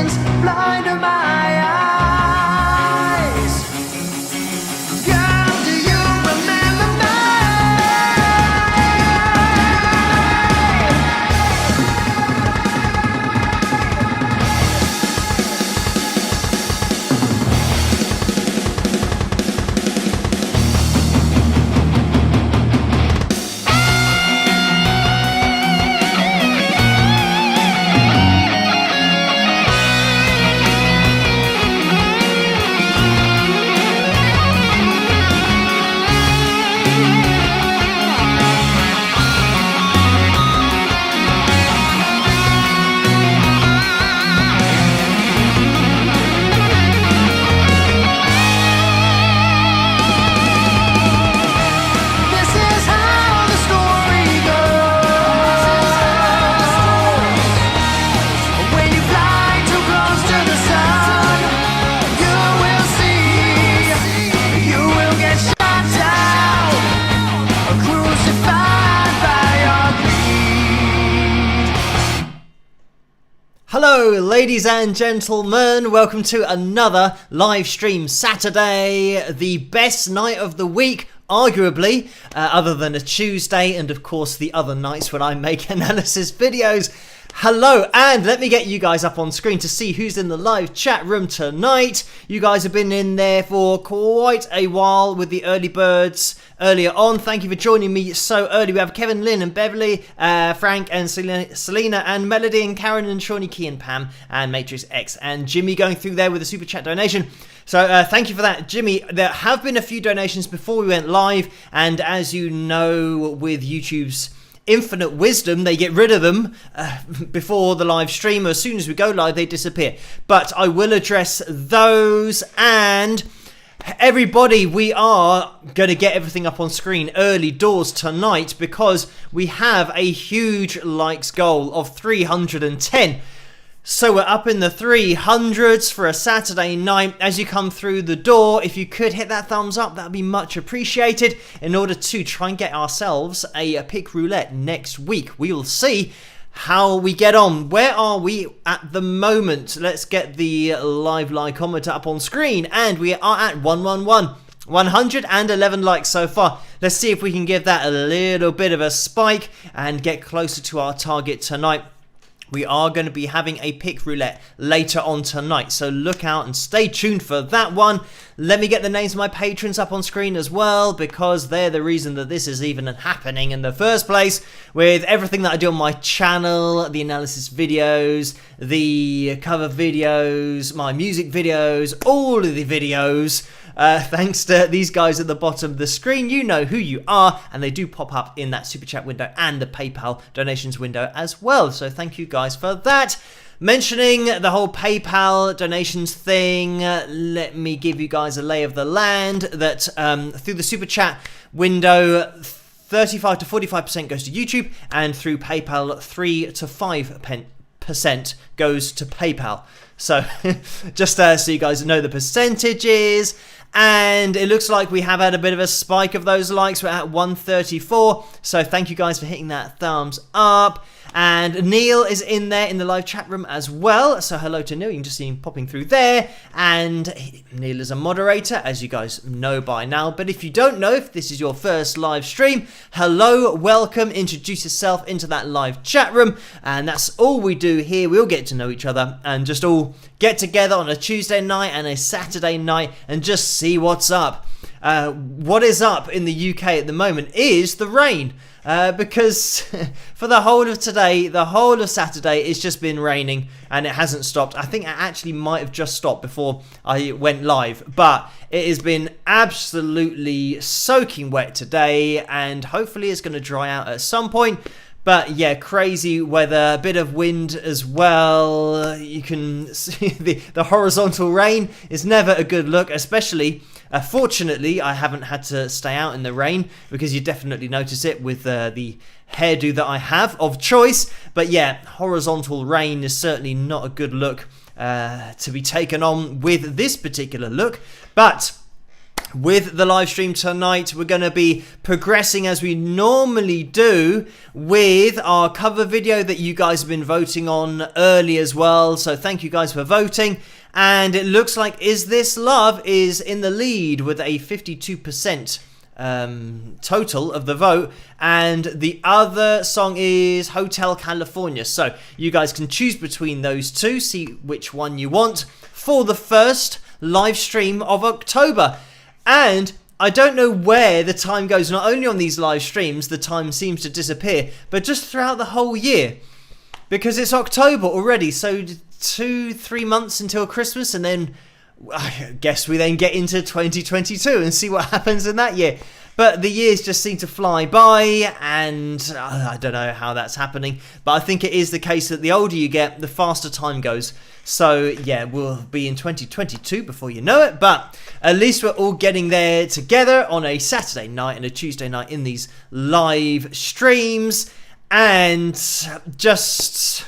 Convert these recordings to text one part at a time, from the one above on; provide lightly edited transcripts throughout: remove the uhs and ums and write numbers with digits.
things blind my eyes. Girl, do you remember me? Hello ladies and gentlemen, welcome to another live stream Saturday, the best night of the week, arguably, other than a Tuesday and of course the other nights when I make analysis videos. Hello, and let me get you guys up on screen to see who's in the live chat room tonight. You guys have been in there for quite a while with the early birds earlier on. Thank you for joining me so early. We have Kevin, Lynn and Beverly, Frank and Selena and Melody and Karen and Shawnee, Key and Pam and Matrix X and Jimmy going through there with a super chat donation. So thank you for that, Jimmy. There have been a few donations before we went live, and as you know, with YouTube's infinite wisdom, they get rid of them before the live stream. As soon as we go live, they disappear. But I will address those, and everybody, we are going to get everything up on screen early doors tonight because we have a huge likes goal of 310. So we're up in the 300s for a Saturday night. As you come through the door, if you could hit that thumbs up, that would be much appreciated in order to try and get ourselves a pick roulette next week. We will see how we get on. Where are we at the moment? Let's get the live likeometer up on screen, and we are at 111. 111 likes so far. Let's see if we can give that a little bit of a spike and get closer to our target tonight. We are going to be having a pick roulette later on tonight, so look out and stay tuned for that one. Let me get the names of my patrons up on screen as well, because they're the reason that this is even happening in the first place. With everything that I do on my channel, the analysis videos, the cover videos, my music videos, all of the videos, thanks to these guys at the bottom of the screen. You know who you are, and they do pop up in that super chat window and the PayPal donations window as well. So thank you guys for that. Mentioning the whole PayPal donations thing, let me give you guys a lay of the land that through the super chat window, 35 to 45% goes to YouTube, and through PayPal, 3 to 5% goes to PayPal. So just so you guys know the percentages. And it looks like we have had a bit of a spike of those likes. We're at 134. So thank you guys for hitting that thumbs up. And Neil is in there in the live chat room as well. So hello to Neil. You can just see him popping through there. And Neil is a moderator, as you guys know by now. But if you don't know, if this is your first live stream, hello, welcome. Introduce yourself into that live chat room. And that's all we do here. We'll get to know each other and just all get together on a Tuesday night and a Saturday night and just see what's up. What is up in the UK at the moment is the rain. Because for the whole of today, the whole of Saturday, it's just been raining and it hasn't stopped. I think it actually might have just stopped before I went live, but it has been absolutely soaking wet today, and hopefully it's going to dry out at some point. But yeah, crazy weather, a bit of wind as well. You can see the horizontal rain is never a good look, especially fortunately, I haven't had to stay out in the rain, because you definitely notice it with the hairdo that I have of choice. But yeah, horizontal rain is certainly not a good look to be taken on with this particular look. But with the live stream tonight, we're going to be progressing as we normally do with our cover video that you guys have been voting on early as well. So thank you guys for voting. And it looks like Is This Love is in the lead with a 52% total of the vote, and the other song is Hotel California. So you guys can choose between those two, see which one you want for the first live stream of October. And I don't know where the time goes. Not only on these live streams, the time seems to disappear, but just throughout the whole year, because it's October already. So 2-3 months until Christmas, and then I guess we then get into 2022 and see what happens in that year. But the years just seem to fly by, and I don't know how that's happening. But I think it is the case that the older you get, the faster time goes. So yeah, we'll be in 2022 before you know it. But at least we're all getting there together on a Saturday night and a Tuesday night in these live streams. And just,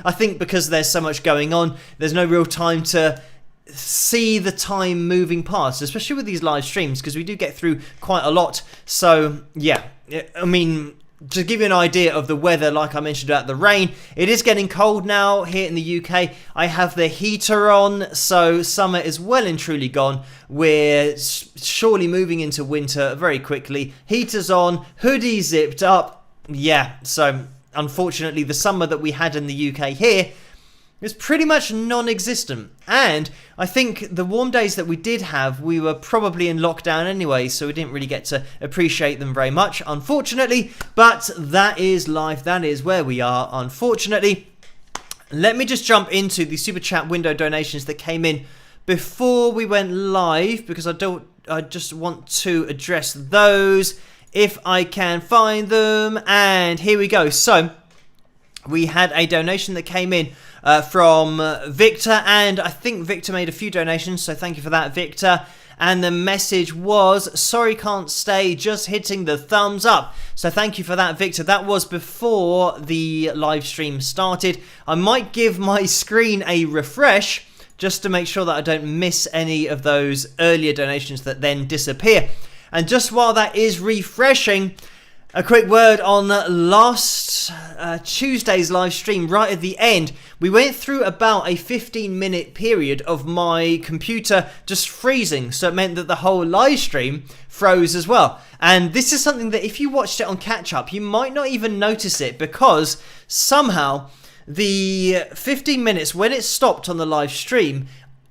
I think because there's so much going on, there's no real time to see the time moving past, especially with these live streams, because we do get through quite a lot. So yeah, I mean, to give you an idea of the weather, like I mentioned about the rain, it is getting cold now here in the UK. I have the heater on, so summer is well and truly gone. We're surely moving into winter very quickly. Heaters on, hoodie zipped up. Yeah, so unfortunately the summer that we had in the UK here is pretty much non-existent. And I think the warm days that we did have, we were probably in lockdown anyway, so we didn't really get to appreciate them very much, unfortunately. But that is life. That is where we are, unfortunately. Let me just jump into the Super Chat window donations that came in before we went live, because I just want to address those if I can find them. And here we go. So we had a donation that came in from Victor, and I think Victor made a few donations, so thank you for that, Victor. And the message was, sorry can't stay, just hitting the thumbs up. So thank you for that, Victor. That was before the live stream started. I might give my screen a refresh just to make sure that I don't miss any of those earlier donations that then disappear. And just while that is refreshing, a quick word on last Tuesday's live stream. Right at the end, we went through about a 15-minute period of my computer just freezing. So it meant that the whole live stream froze as well. And this is something that if you watched it on catch-up, you might not even notice it, because somehow the 15 minutes, when it stopped on the live stream,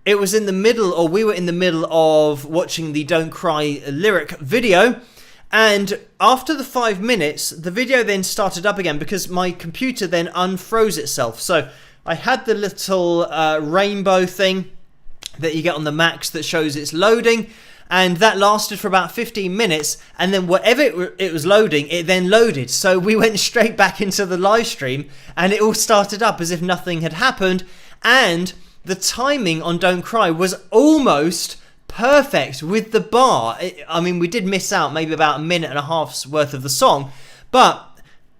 it was in the middle, or we were in the middle of watching the Don't Cry lyric video. And after the 5 minutes, the video then started up again because my computer then unfroze itself. So I had the little rainbow thing that you get on the Macs that shows it's loading. And that lasted for about 15 minutes. And then whatever it was loading, it then loaded. So we went straight back into the live stream and it all started up as if nothing had happened. And the timing on Don't Cry was almost perfect with the bar. I mean, we did miss out maybe about a minute and a half's worth of the song, but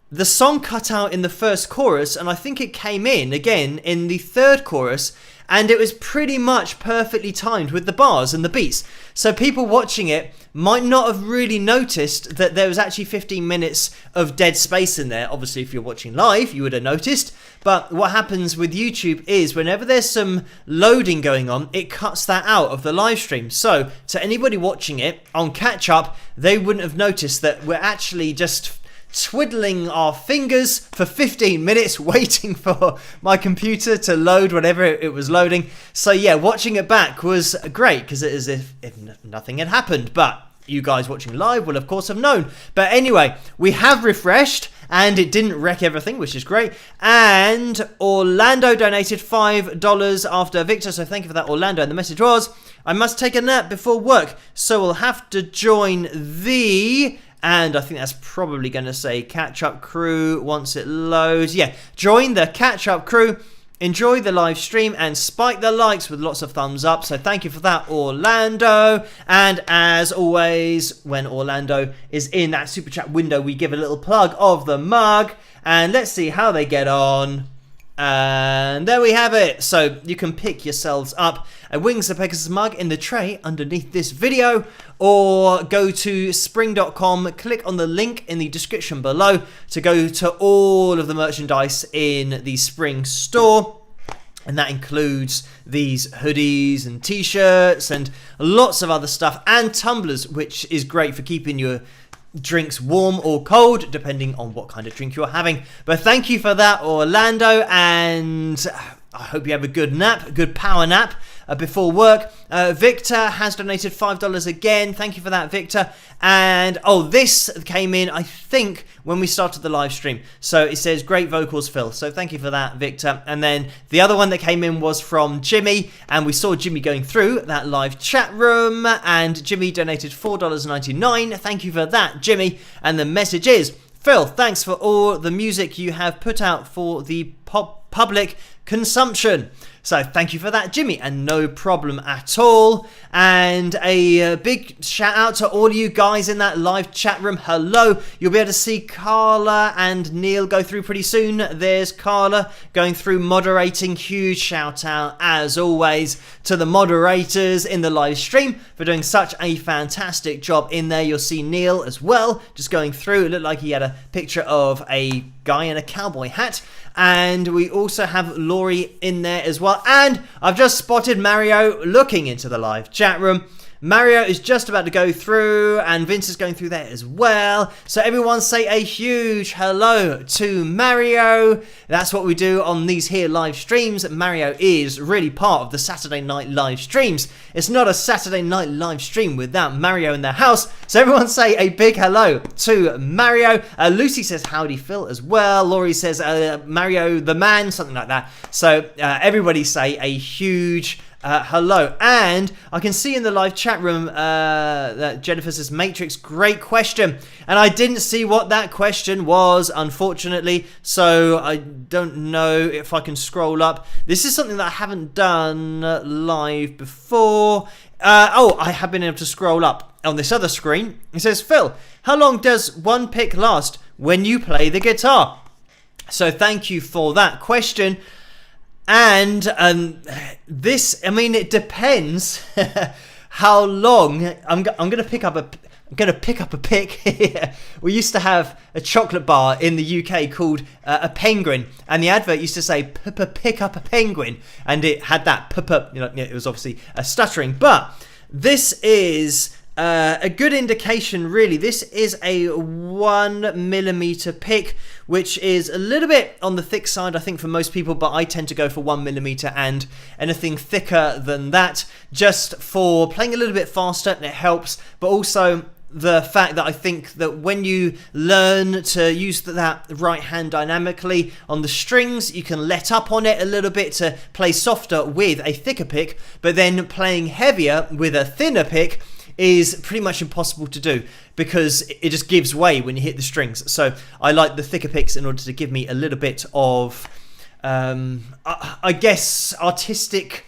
the song cut out in the first chorus, and I think it came in again in the third chorus, and it was pretty much perfectly timed with the bars and the beats. So people watching it might not have really noticed that there was actually 15 minutes of dead space in there. Obviously, if you're watching live, you would have noticed. But what happens with YouTube is whenever there's some loading going on, it cuts that out of the live stream. So to anybody watching it on catch up, they wouldn't have noticed that we're actually just twiddling our fingers for 15 minutes waiting for my computer to load whatever it was loading. So yeah, watching it back was great because it is as if nothing had happened, but you guys watching live will of course have known. But anyway, we have refreshed and it didn't wreck everything, which is great. And Orlando donated $5 after Victor, so thank you for that, Orlando. And the message was, I must take a nap before work, so we'll have to join the... And I think that's probably going to say catch-up crew once it loads. Yeah, join the catch-up crew. Enjoy the live stream and spike the likes with lots of thumbs up. So thank you for that, Orlando. And as always, when Orlando is in that super chat window, we give a little plug of the mug. And let's see how they get on. And there we have it. So you can pick yourselves up a Wings of Pegasus mug in the tray underneath this video, or go to spring.com, click on the link in the description below to go to all of the merchandise in the Spring store. And that includes these hoodies and t-shirts and lots of other stuff, and tumblers, which is great for keeping your drinks warm or cold, depending on what kind of drink you're having. But thank you for that, Orlando, and I hope you have a good nap, a good power nap before work. Victor has donated $5 again. Thank you for that, Victor. And this came in, I think, when we started the live stream. So it says great vocals, Phil. So thank you for that, Victor. And then the other one that came in was from Jimmy, and we saw Jimmy going through that live chat room, and Jimmy donated $4.99. Thank you for that, Jimmy. And the message is, Phil, thanks for all the music you have put out for the public consumption. So thank you for that, Jimmy, and no problem at all. And a big shout out to all you guys in that live chat room. Hello. You'll be able to see Carla and Neil go through pretty soon. There's Carla going through moderating. Huge shout out, as always, to the moderators in the live stream for doing such a fantastic job in there. You'll see Neil as well, just going through. It looked like he had a picture of a guy in a cowboy hat. And we also have Laurie in there as well. And I've just spotted Mario looking into the live chat room. Mario is just about to go through, and Vince is going through there as well. So everyone say a huge hello to Mario. That's what we do on these here live streams. Mario is really part of the Saturday night live streams. It's not a Saturday night live stream without Mario in the house. So everyone say a big hello to Mario. Lucy says howdy Phil as well. Laurie says Mario the man, something like that. So everybody say a huge hello. And I can see in the live chat room that Jennifer says Matrix, great question, and I didn't see what that question was, unfortunately, so I don't know if I can scroll up. This is something that I haven't done live before. I have been able to scroll up on this other screen. It says, Phil, how long does one pick last when you play the guitar? So thank you for that question. And this, I mean, it depends how long. I'm gonna pick up a pick. We used to have a chocolate bar in the UK called a penguin, and the advert used to say pick up a penguin, and it had that it was obviously a stuttering, but this is a good indication, really. This is a 1mm pick, which is a little bit on the thick side, I think, for most people, but I tend to go for 1mm and anything thicker than that, just for playing a little bit faster, and it helps, but also the fact that I think that when you learn to use that right hand dynamically on the strings, you can let up on it a little bit to play softer with a thicker pick, but then playing heavier with a thinner pick is pretty much impossible to do, because it just gives way when you hit the strings. So I like the thicker picks in order to give me a little bit of I guess artistic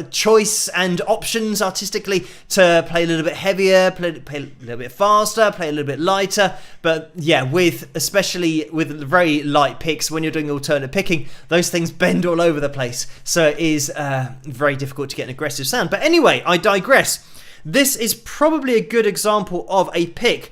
choice and options artistically to play a little bit heavier, play a little bit faster, play a little bit lighter. But yeah, especially with very light picks, when you're doing alternate picking, those things bend all over the place, so it is very difficult to get an aggressive sound. But anyway, I digress. This is probably a good example of a pick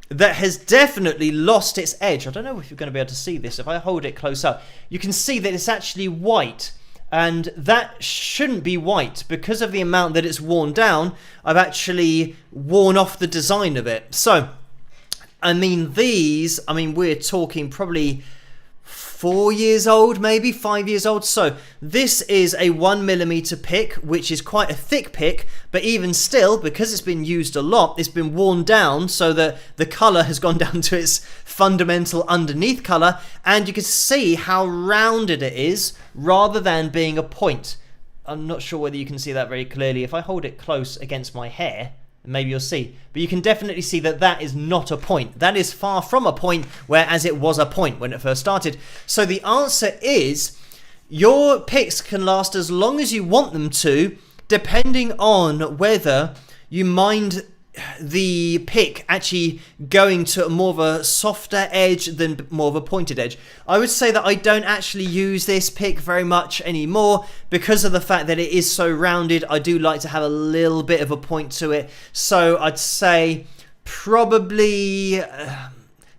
that has definitely lost its edge. I don't know if you're going to be able to see this. If I hold it close up, you can see that it's actually white, and that shouldn't be white. Because of the amount that it's worn down, I've actually worn off the design of it. So, I mean, we're talking probably 4 years old, maybe 5 years old. So this is a 1mm pick, which is quite a thick pick, but even still, because it's been used a lot, it's been worn down so that the color has gone down to its fundamental underneath color, and you can see how rounded it is rather than being a point. I'm not sure whether you can see that very clearly. If I hold it close against my hair, maybe you'll see, but you can definitely see that that is not a point. That is far from a point, whereas it was a point when it first started. So the answer is, your picks can last as long as you want them to, depending on whether you mind the pick actually going to more of a softer edge than more of a pointed edge. I would say that I don't actually use this pick very much anymore because of the fact that it is so rounded. I do like to have a little bit of a point to it. So I'd say probably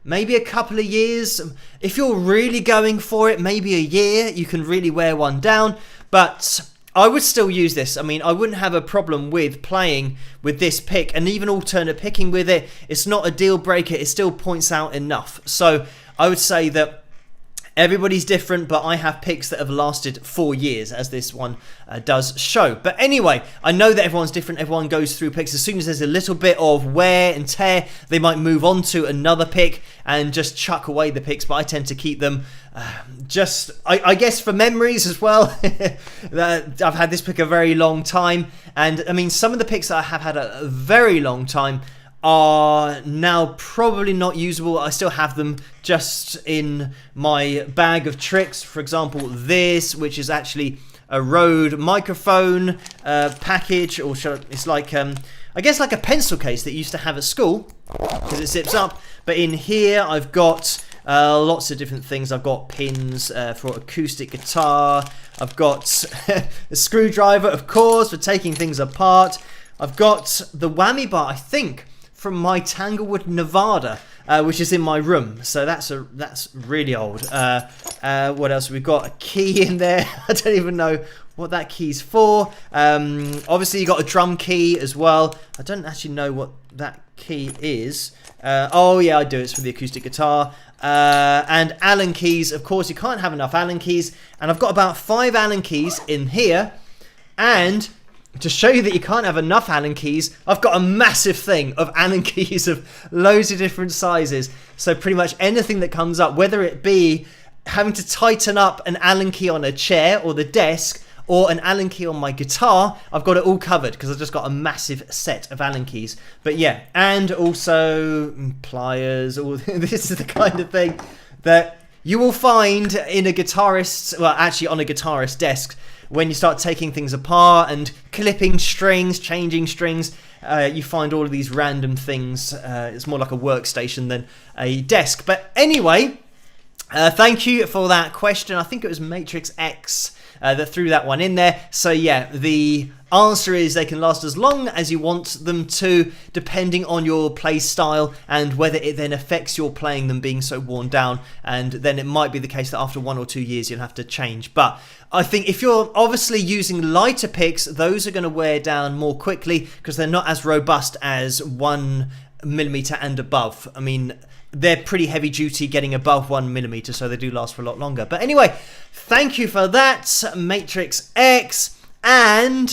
maybe a couple of years. If you're really going for it, maybe a year, you can really wear one down. But I would still use this. I mean, I wouldn't have a problem with playing with this pick and even alternate picking with it. It's not a deal breaker. It still points out enough. So I would say that everybody's different, but I have picks that have lasted 4 years, as this one does show. But anyway, I know that everyone's different. Everyone goes through picks. As soon as there's a little bit of wear and tear, they might move on to another pick and just chuck away the picks, but I tend to keep them I guess for memories as well. I've had this pick a very long time, and I mean, some of the picks that I have had a very long time are now probably not usable. I still have them just in my bag of tricks. For example, this, which is actually a Rode microphone package, or it's like I guess like a pencil case that you used to have at school because it zips up. But in here I've got lots of different things. I've got pins for acoustic guitar. I've got a screwdriver, of course, for taking things apart. I've got the whammy bar, I think, from my Tanglewood, Nevada, which is in my room. So that's really old. What else? We've got a key in there. I don't even know what that key's for. Obviously, you got a drum key as well. I don't actually know what that key is. Oh yeah, I do. It's for the acoustic guitar. And Allen keys. Of course, you can't have enough Allen keys. And I've got about 5 Allen keys in here. And to show you that you can't have enough Allen keys, I've got a massive thing of Allen keys of loads of different sizes. So pretty much anything that comes up, whether it be having to tighten up an Allen key on a chair or the desk, or an Allen key on my guitar, I've got it all covered because I've just got a massive set of Allen keys. But yeah, and also pliers. All this is the kind of thing that you will find in a guitarist's, well, actually on a guitarist's desk. When you start taking things apart and clipping strings, changing strings, you find all of these random things. It's more like a workstation than a desk. But anyway, thank you for that question. I think it was Matrix X that threw that one in there. So yeah, the answer is they can last as long as you want them to, depending on your play style and whether it then affects your playing them being so worn down. And then it might be the case that after 1 or 2 years you'll have to change. But I think if you're obviously using lighter picks, those are going to wear down more quickly because they're not as robust as 1mm and above. I mean, they're pretty heavy duty getting above 1mm, so they do last for a lot longer. But anyway, thank you for that, Matrix X. And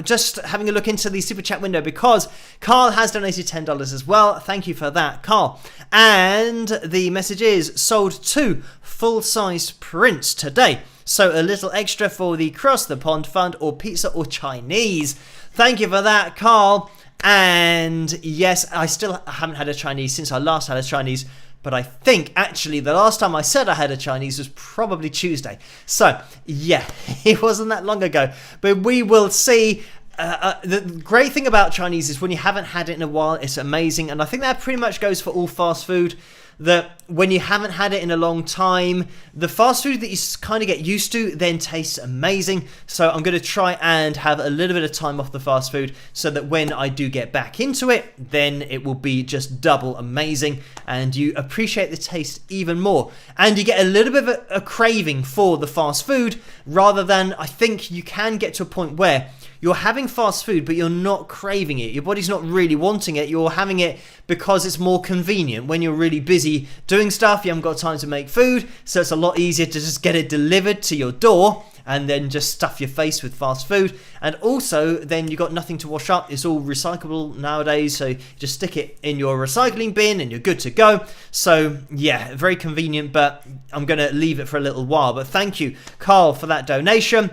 just having a look into the super chat window because Carl has donated $10 as well. Thank you for that, Carl. And the message is sold 2 full-size prints today. So a little extra for the Cross the Pond Fund or pizza or Chinese. Thank you for that, Carl. And yes, I still haven't had a Chinese since I last had a Chinese. But I think, actually, the last time I said I had a Chinese was probably Tuesday. So, yeah, it wasn't that long ago. But we will see. The great thing about Chinese is when you haven't had it in a while, it's amazing. And I think that pretty much goes for all fast food. That when you haven't had it in a long time, the fast food that you kind of get used to then tastes amazing. So I'm going to try and have a little bit of time off the fast food so that when I do get back into it, then it will be just double amazing and you appreciate the taste even more. And you get a little bit of a craving for the fast food rather than, I think you can get to a point where you're having fast food, but you're not craving it. Your body's not really wanting it. You're having it because it's more convenient. When you're really busy doing stuff, you haven't got time to make food, so it's a lot easier to just get it delivered to your door and then just stuff your face with fast food. And also, then you've got nothing to wash up. It's all recyclable nowadays, so you just stick it in your recycling bin and you're good to go. So, yeah, very convenient, but I'm going to leave it for a little while. But thank you, Carl, for that donation.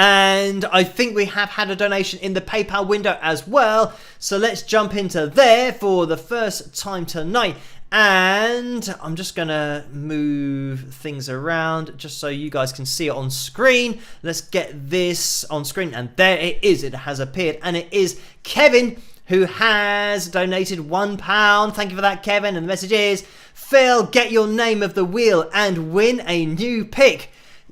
And I think we have had a donation in the PayPal window as well. So let's jump into there for the first time tonight. And I'm just going to move things around just so you guys can see it on screen. Let's get this on screen. And there it is. It has appeared. And it is Kevin who has donated £1. Thank you for that, Kevin. And the message is, Phil, get your name of the wheel and win a new pick.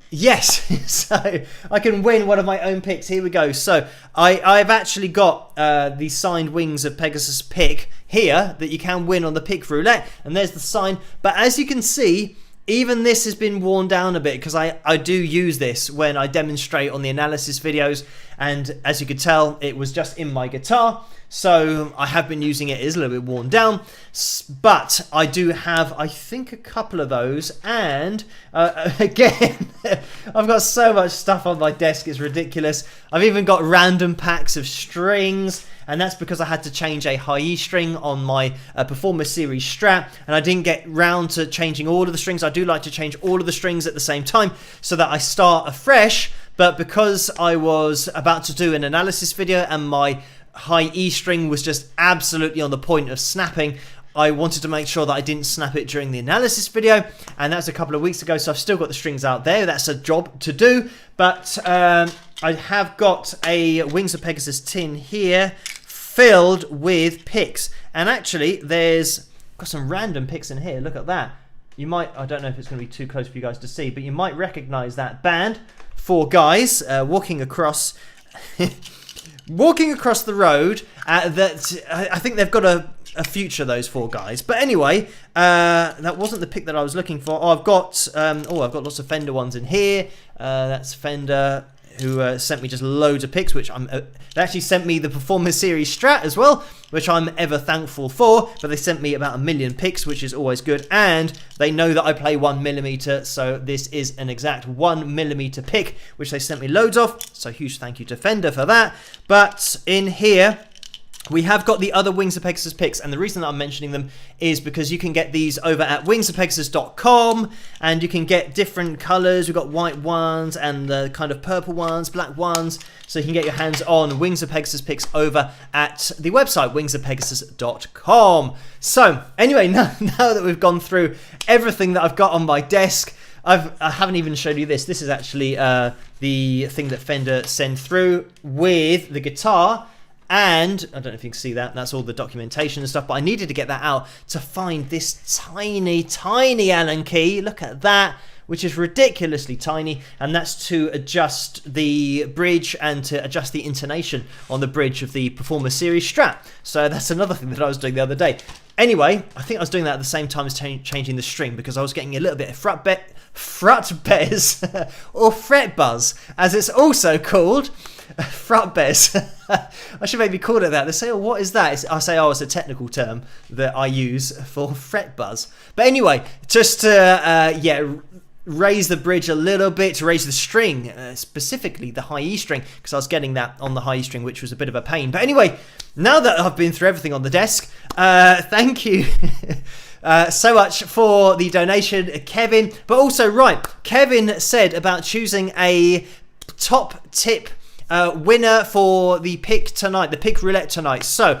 Yes, so I can win one of my own picks. Here we go. So I've actually got the signed Wings of Pegasus pick here that you can win on the pick roulette. And there's the sign. But as you can see, even this has been worn down a bit because I do use this when I demonstrate on the analysis videos. And as you could tell, it was just in my guitar. So I have been using it. It is a little bit worn down. But I do have, I think, a couple of those. And again, I've got so much stuff on my desk. It's ridiculous. I've even got random packs of strings. And that's because I had to change a high E string on my Performer Series Strat, and I didn't get round to changing all of the strings. I do like to change all of the strings at the same time so that I start afresh, but because I was about to do an analysis video and my high E string was just absolutely on the point of snapping, I wanted to make sure that I didn't snap it during the analysis video, and that's a couple of weeks ago, so I've still got the strings out there. That's a job to do, but I have got a Wings of Pegasus tin here filled with picks, and actually there's got some random picks in here. Look at that. You might, I don't know if it's going to be too close for you guys to see, but you might recognize that band. 4 guys walking across walking across the road. That I think they've got a future, those 4 guys. But anyway, that wasn't the pick that I was looking for. I've got lots of Fender ones in here. That's Fender, who sent me just loads of picks, which they actually sent me the Performer Series Strat as well, which I'm ever thankful for. But they sent me about 1 million picks, which is always good, and they know that I play 1mm, so this is an exact 1mm pick, which they sent me loads of. So huge thank you to Fender for that. But in here, we have got the other Wings of Pegasus picks, and the reason that I'm mentioning them is because you can get these over at wingsofpegasus.com, and you can get different colours. We've got white ones and the kind of purple ones, black ones, so you can get your hands on Wings of Pegasus picks over at the website wingsofpegasus.com. So anyway, now that we've gone through everything that I've got on my desk, I haven't even showed you this. This is actually the thing that Fender sent through with the guitar. And I don't know if you can see that. That's all the documentation and stuff. But I needed to get that out to find this tiny, tiny Allen key. Look at that, which is ridiculously tiny. And that's to adjust the bridge and to adjust the intonation on the bridge of the Performer Series Strat. So that's another thing that I was doing the other day. Anyway, I think I was doing that at the same time as changing the string, because I was getting a little bit of frut bez or fret buzz, as it's also called. Frut bez. I should maybe call it that. They say, oh, what is that? I say, oh, it's a technical term that I use for fret buzz. But anyway, just to raise the bridge a little bit, to raise the string, specifically the high E string, because I was getting that on the high E string, which was a bit of a pain. But anyway, now that I've been through everything on the desk, thank you so much for the donation, Kevin. But also, right, Kevin said about choosing a top tip winner for the pick tonight, the pick roulette tonight. So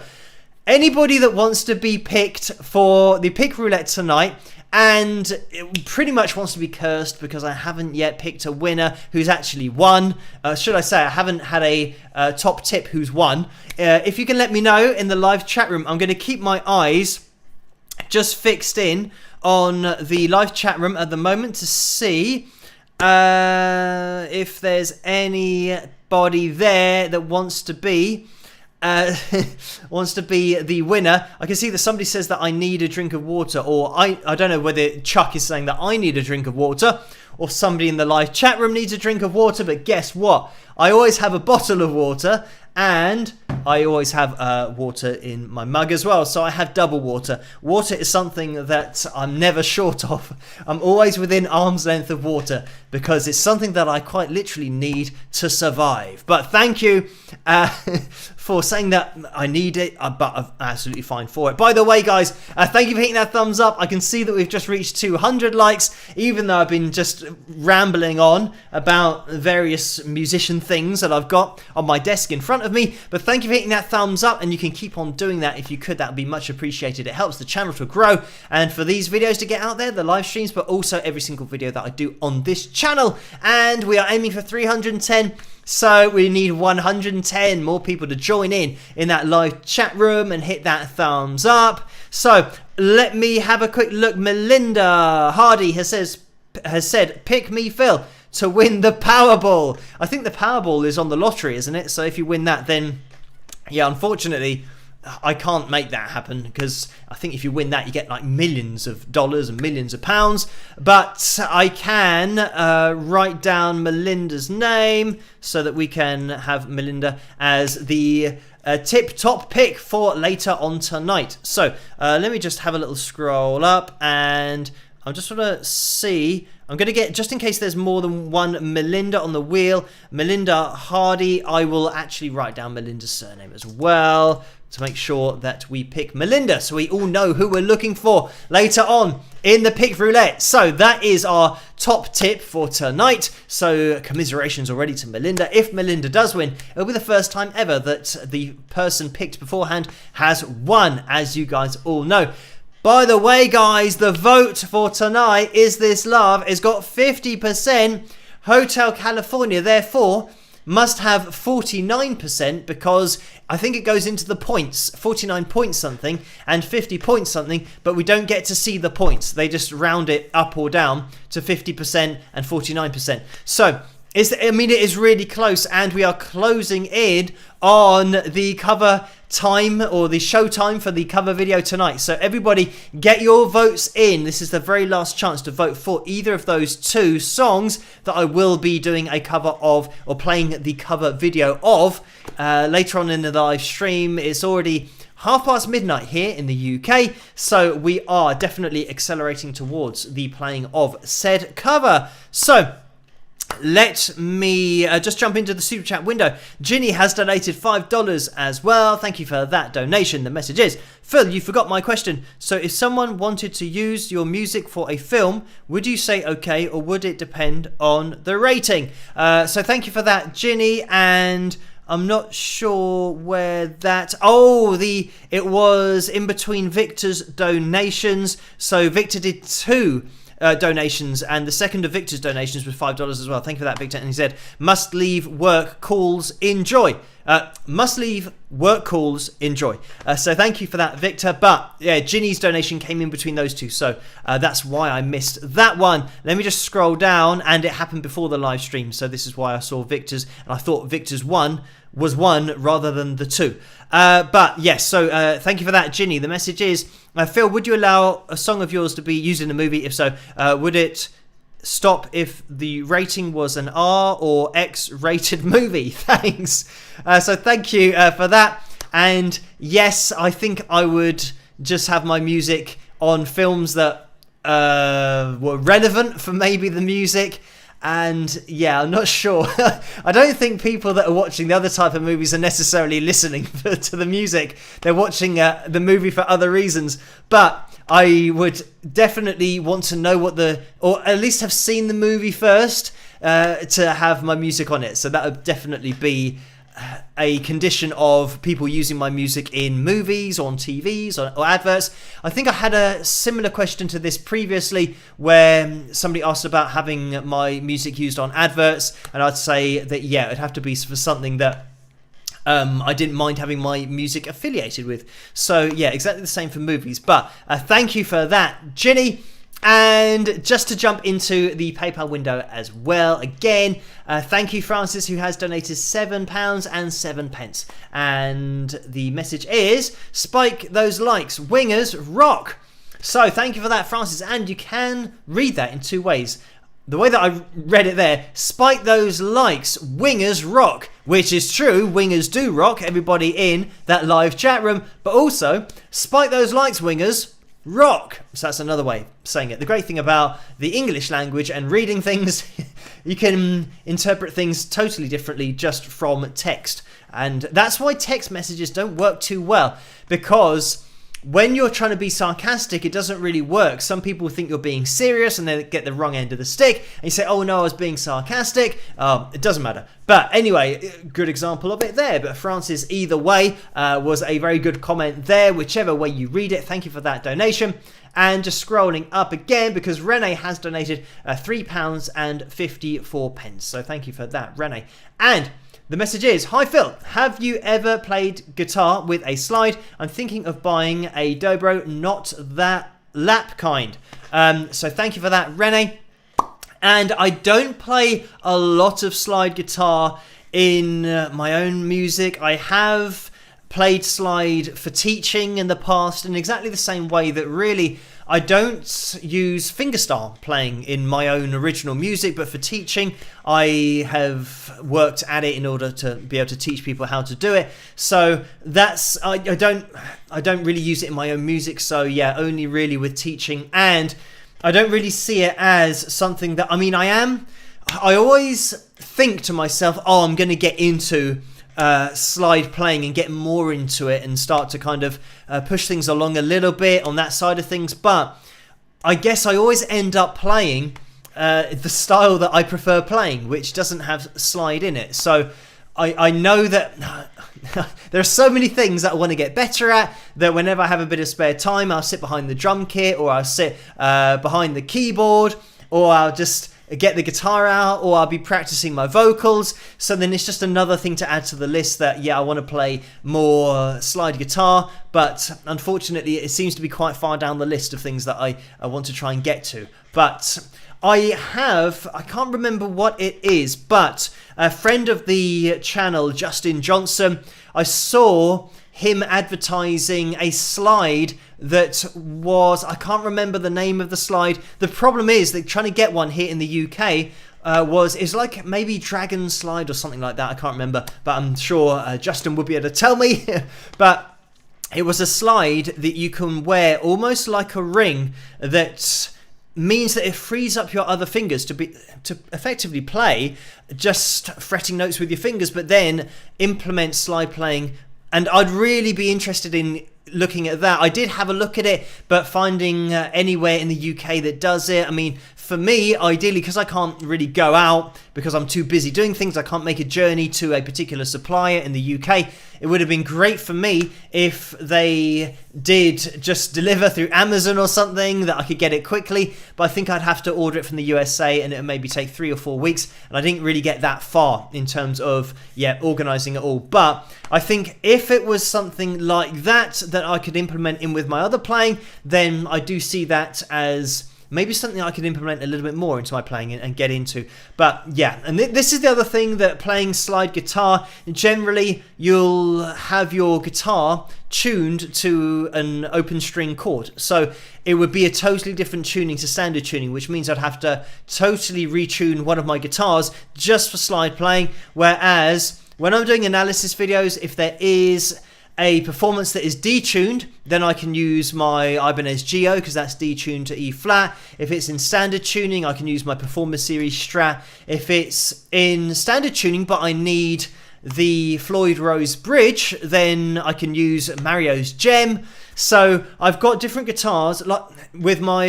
anybody that wants to be picked for the pick roulette tonight and it pretty much wants to be cursed because I haven't yet picked a winner who's actually won, should I say I haven't had a top tip who's won, if you can let me know in the live chat room. I'm going to keep my eyes just fixed in on the live chat room at the moment to see if there's anybody there that wants to be the winner. I can see that somebody says that I need a drink of water, or I don't know whether Chuck is saying that I need a drink of water, or somebody in the live chat room needs a drink of water. But guess what? I always have a bottle of water, and I always have water in my mug as well. So I have double water. Water is something that I'm never short of. I'm always within arm's length of water because it's something that I quite literally need to survive. But thank you for saying that I need it, but I'm absolutely fine for it. By the way, guys, thank you for hitting that thumbs up. I can see that we've just reached 200 likes, even though I've been just rambling on about various musician things that I've got on my desk in front of me. But thank you you for hitting that thumbs up, and you can keep on doing that if you could. That would be much appreciated. It helps the channel to grow and for these videos to get out there, the live streams, but also every single video that I do on this channel. And we are aiming for 310. So we need 110 more people to join in that live chat room and hit that thumbs up. So let me have a quick look. Melinda Hardy has said, pick me, Phil, to win the Powerball. I think the Powerball is on the lottery, isn't it? So if you win that, then yeah, unfortunately, I can't make that happen, because I think if you win that, you get like millions of dollars and millions of pounds. But I can write down Melinda's name so that we can have Melinda as the tip-top pick for later on tonight. So let me just have a little scroll up, and I'm just want to see. I'm going to get, just in case there's more than one Melinda on the wheel, Melinda Hardy. I will actually write down Melinda's surname as well to make sure that we pick Melinda, so we all know who we're looking for later on in the pick roulette. So that is our top tip for tonight. So commiserations already to Melinda. If Melinda does win, it'll be the first time ever that the person picked beforehand has won, as you guys all know. By the way, guys, the vote for tonight, Is This Love, has got 50%. Hotel California, therefore, must have 49%, because I think it goes into the points, 49 points something and 50 points something, but we don't get to see the points. They just round it up or down to 50% and 49%. So it is really close, and we are closing in on the cover time, or the show time for the cover video tonight. So everybody, get your votes in. This is the very last chance to vote for either of those two songs that I will be doing a cover of, or playing the cover video of later on in the live stream. It's already midnight here in the UK, so we are definitely accelerating towards the playing of said cover. So let me just jump into the super chat window. Ginny has donated $5 as well. Thank you for that donation. The message is, Phil, you forgot my question. So if someone wanted to use your music for a film, would you say okay, or would it depend on the rating? So thank you for that, Ginny. And I'm not sure where that... it was in between Victor's donations. So Victor did two donations, and the second of Victor's donations was $5 as well. Thank you for that, Victor. And he said, must leave work calls, enjoy. Must leave work calls, enjoy. So thank you for that, Victor. But yeah, Ginny's donation came in between those two, so that's why I missed that one. Let me just scroll down, and it happened before the live stream, so this is why I saw Victor's, and I thought Victor's one was one rather than the two. But yes, so thank you for that, Ginny. The message is, Phil, would you allow a song of yours to be used in a movie? If so, would it stop if the rating was an R or X rated movie? Thanks. So thank you for that. And yes, I think I would just have my music on films that were relevant for maybe the music. And yeah, I'm not sure. I don't think people that are watching the other type of movies are necessarily listening to the music. They're watching the movie for other reasons. But I would definitely want to know or at least have seen the movie first to have my music on it. So that would definitely be a condition of people using my music in movies, on TVs, or adverts. I think I had a similar question to this previously, where somebody asked about having my music used on adverts, and I'd say that yeah, it'd have to be for something that I didn't mind having my music affiliated with. So yeah, exactly the same for movies. But thank you for that, Ginny. And just to jump into the PayPal window as well, again, thank you, Francis, who has donated £7 and 7 pence. And the message is, spike those likes, wingers rock. So thank you for that, Francis. And you can read that in two ways. The way that I read it there, spike those likes, wingers rock, which is true, wingers do rock, everybody in that live chat room, but also, spike those likes, wingers rock. So that's another way of saying it. The great thing about the English language and reading things, you can interpret things totally differently just from text. And that's why text messages don't work too well, because when you're trying to be sarcastic, it doesn't really work. Some people think you're being serious and they get the wrong end of the stick. And you say, oh no, I was being sarcastic. It doesn't matter. But anyway, good example of it there. But Francis, either way, was a very good comment there, whichever way you read it. Thank you for that donation. And just scrolling up again, because Rene has donated £3.54. So thank you for that, Rene. And the message is, hi Phil, have you ever played guitar with a slide? I'm thinking of buying a dobro, not that lap kind. So thank you for that, Rene. And I don't play a lot of slide guitar in my own music. I have played slide for teaching in the past in exactly the same way that really I don't use fingerstyle playing in my own original music, but for teaching I have worked at it in order to be able to teach people how to do it. So that's I don't really use it in my own music, so yeah, only really with teaching. And I don't really see it as something that, I always think to myself, oh, I'm going to get into slide playing and get more into it and start to kind of push things along a little bit on that side of things. But I guess I always end up playing the style that I prefer playing, which doesn't have slide in it. So I know that there are so many things that I want to get better at, that whenever I have a bit of spare time, I'll sit behind the drum kit, or I'll sit behind the keyboard, or I'll just get the guitar out, or I'll be practicing my vocals. So then it's just another thing to add to the list that, yeah, I want to play more slide guitar, but unfortunately it seems to be quite far down the list of things that I want to try and get to. But I can't remember what it is, but a friend of the channel, Justin Johnson, I saw him advertising a slide that was, I can't remember the name of the slide. The problem is that trying to get one here in the UK is like maybe Dragon Slide or something like that. I can't remember, but I'm sure Justin would be able to tell me. But it was a slide that you can wear almost like a ring, that means that it frees up your other fingers to effectively play just fretting notes with your fingers, but then implement slide playing. And I'd really be interested in looking at that. I did have a look at it, but finding anywhere in the UK that does it, for me, ideally, because I can't really go out because I'm too busy doing things, I can't make a journey to a particular supplier in the UK. It would have been great for me if they did just deliver through Amazon or something, that I could get it quickly, but I think I'd have to order it from the USA and it would maybe take 3 or 4 weeks, and I didn't really get that far in terms of, organising it all. But I think if it was something like that I could implement in with my other playing, then I do see that as maybe something I could implement a little bit more into my playing and get into. But yeah, and this is the other thing, that playing slide guitar, generally you'll have your guitar tuned to an open string chord. So it would be a totally different tuning to standard tuning, which means I'd have to totally retune one of my guitars just for slide playing. Whereas when I'm doing analysis videos, if there is a performance that is detuned, then I can use my Ibanez Geo, because that's detuned to E flat. If it's in standard tuning, I can use my Performer Series Strat. If it's in standard tuning but I need the Floyd Rose bridge, then I can use Mario's Gem. So I've got different guitars. Like with my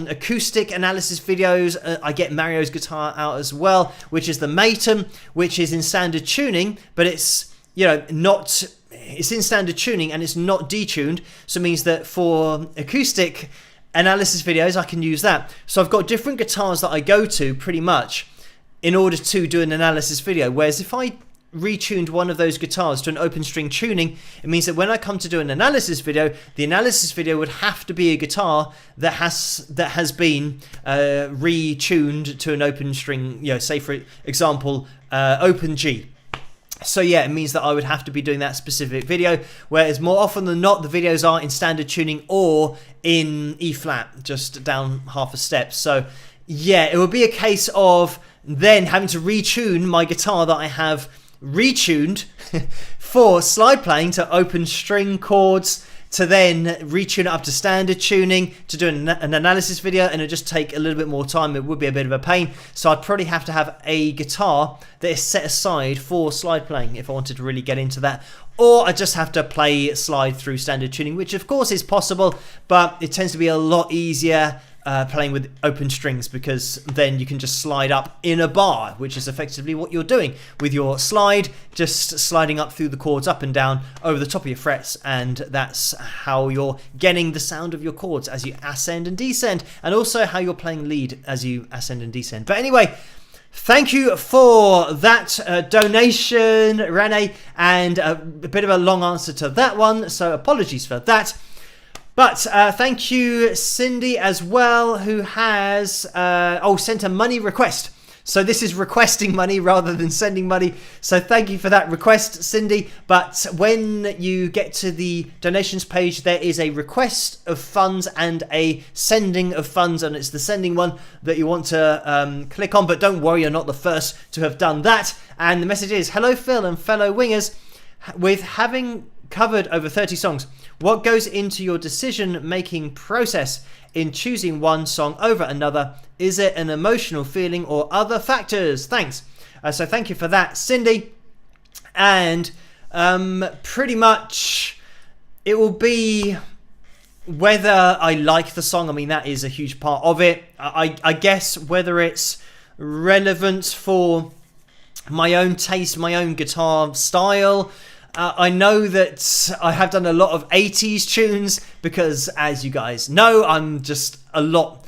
acoustic analysis videos, I get Mario's guitar out as well, which is the Maton, which is in standard tuning, but it's it's in standard tuning and it's not detuned, so it means that for acoustic analysis videos I can use that. So I've got different guitars that I go to pretty much in order to do an analysis video, whereas if I retuned one of those guitars to an open string tuning, it means that when I come to do an analysis video, the analysis video would have to be a guitar that has been retuned to an open string, say for example open G. So yeah, it means that I would have to be doing that specific video, whereas more often than not the videos are in standard tuning or in E flat, just down half a step. So yeah, it would be a case of then having to retune my guitar that I have retuned for slide playing to open string chords to then retune it up to standard tuning to do an analysis video, and it'd just take a little bit more time. It would be a bit of a pain, so I'd probably have to have a guitar that is set aside for slide playing if I wanted to really get into that, or I just have to play slide through standard tuning, which of course is possible, but it tends to be a lot easier playing with open strings, because then you can just slide up in a bar, which is effectively what you're doing with your slide, just sliding up through the chords up and down over the top of your frets, and that's how you're getting the sound of your chords as you ascend and descend, and also how you're playing lead as you ascend and descend. But anyway, thank you for that donation, Rene, and a bit of a long answer to that one, so apologies for that. But thank you, Cindy, as well, who has sent a money request. So this is requesting money rather than sending money. So thank you for that request, Cindy. But when you get to the donations page, there is a request of funds and a sending of funds. And it's the sending one that you want to click on. But don't worry, you're not the first to have done that. And the message is, hello, Phil and fellow wingers. With having covered over 30 songs, what goes into your decision-making process in choosing one song over another? Is it an emotional feeling or other factors? Thanks. So thank you for that, Cindy. And pretty much it will be whether I like the song. I mean, that is a huge part of it. I guess whether it's relevant for my own taste, my own guitar style. I know that I have done a lot of 80s tunes because, as you guys know, I'm a lot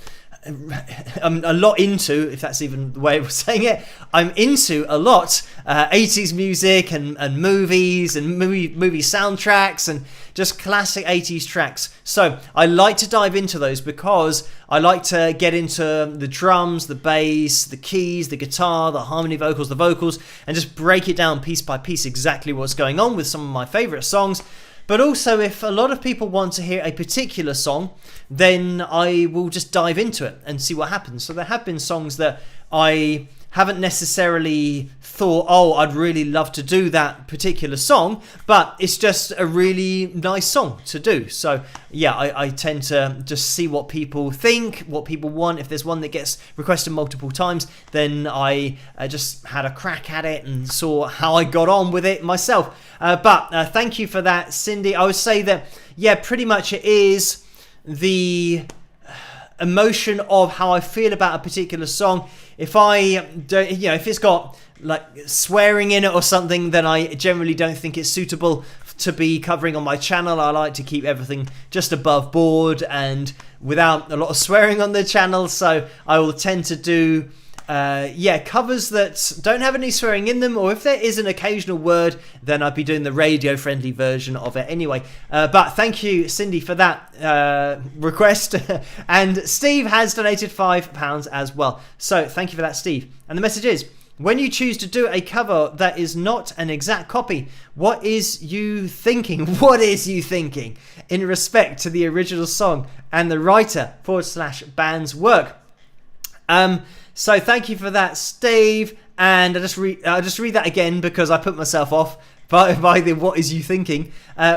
into, if that's even the way of saying it, I'm into a lot 80s music and movies and movie soundtracks and just classic 80s tracks. So I like to dive into those because I like to get into the drums, the bass, the keys, the guitar, the harmony vocals, the vocals, and just break it down piece by piece exactly what's going on with some of my favourite songs. But also, if a lot of people want to hear a particular song, then I will just dive into it and see what happens. So there have been songs that I haven't necessarily thought, oh, I'd really love to do that particular song, but it's just a really nice song to do. So yeah, I tend to just see what people think, what people want. If there's one that gets requested multiple times, then I just had a crack at it and saw how I got on with it myself. But thank you for that, Cindy. I would say that, yeah, pretty much it is the emotion of how I feel about a particular song. If I don't, if it's got like swearing in it or something, then I generally don't think it's suitable to be covering on my channel. I like to keep everything just above board and without a lot of swearing on the channel. So I will tend to do covers that don't have any swearing in them, or if there is an occasional word, then I'd be doing the radio friendly version of it anyway. But thank you, Cindy, for that request. And Steve has donated £5 as well, so thank you for that, Steve. And the message is, when you choose to do a cover that is not an exact copy, what is you thinking? What is you thinking in respect to the original song and the writer /band's work? So thank you for that, Steve. And I'll just read that again because I put myself off by the what is you thinking.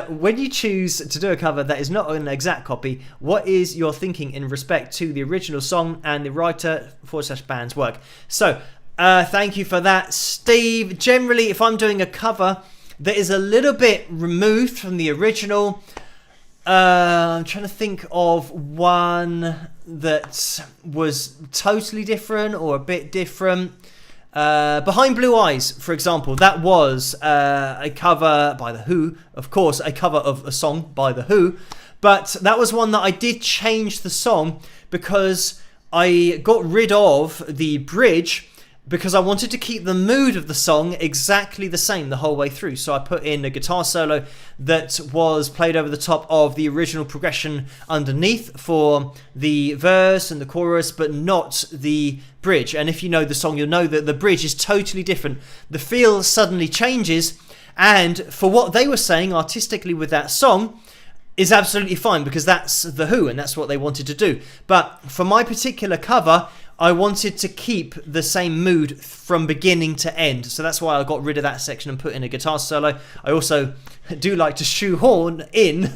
When you choose to do a cover that is not an exact copy, what is your thinking in respect to the original song and the writer /band's work? So thank you for that, Steve. Generally, if I'm doing a cover that is a little bit removed from the original, I'm trying to think of one that was totally different or a bit different. Behind Blue Eyes, for example, that was a cover by The Who, of course, a cover of a song by The Who, but that was one that I did change the song because I got rid of the bridge because I wanted to keep the mood of the song exactly the same the whole way through. So I put in a guitar solo that was played over the top of the original progression underneath for the verse and the chorus, but not the bridge. And if you know the song, you'll know that the bridge is totally different. The feel suddenly changes, and for what they were saying artistically with that song is absolutely fine because that's The Who and that's what they wanted to do. But for my particular cover, I wanted to keep the same mood from beginning to end. So that's why I got rid of that section and put in a guitar solo. I also do like to shoehorn in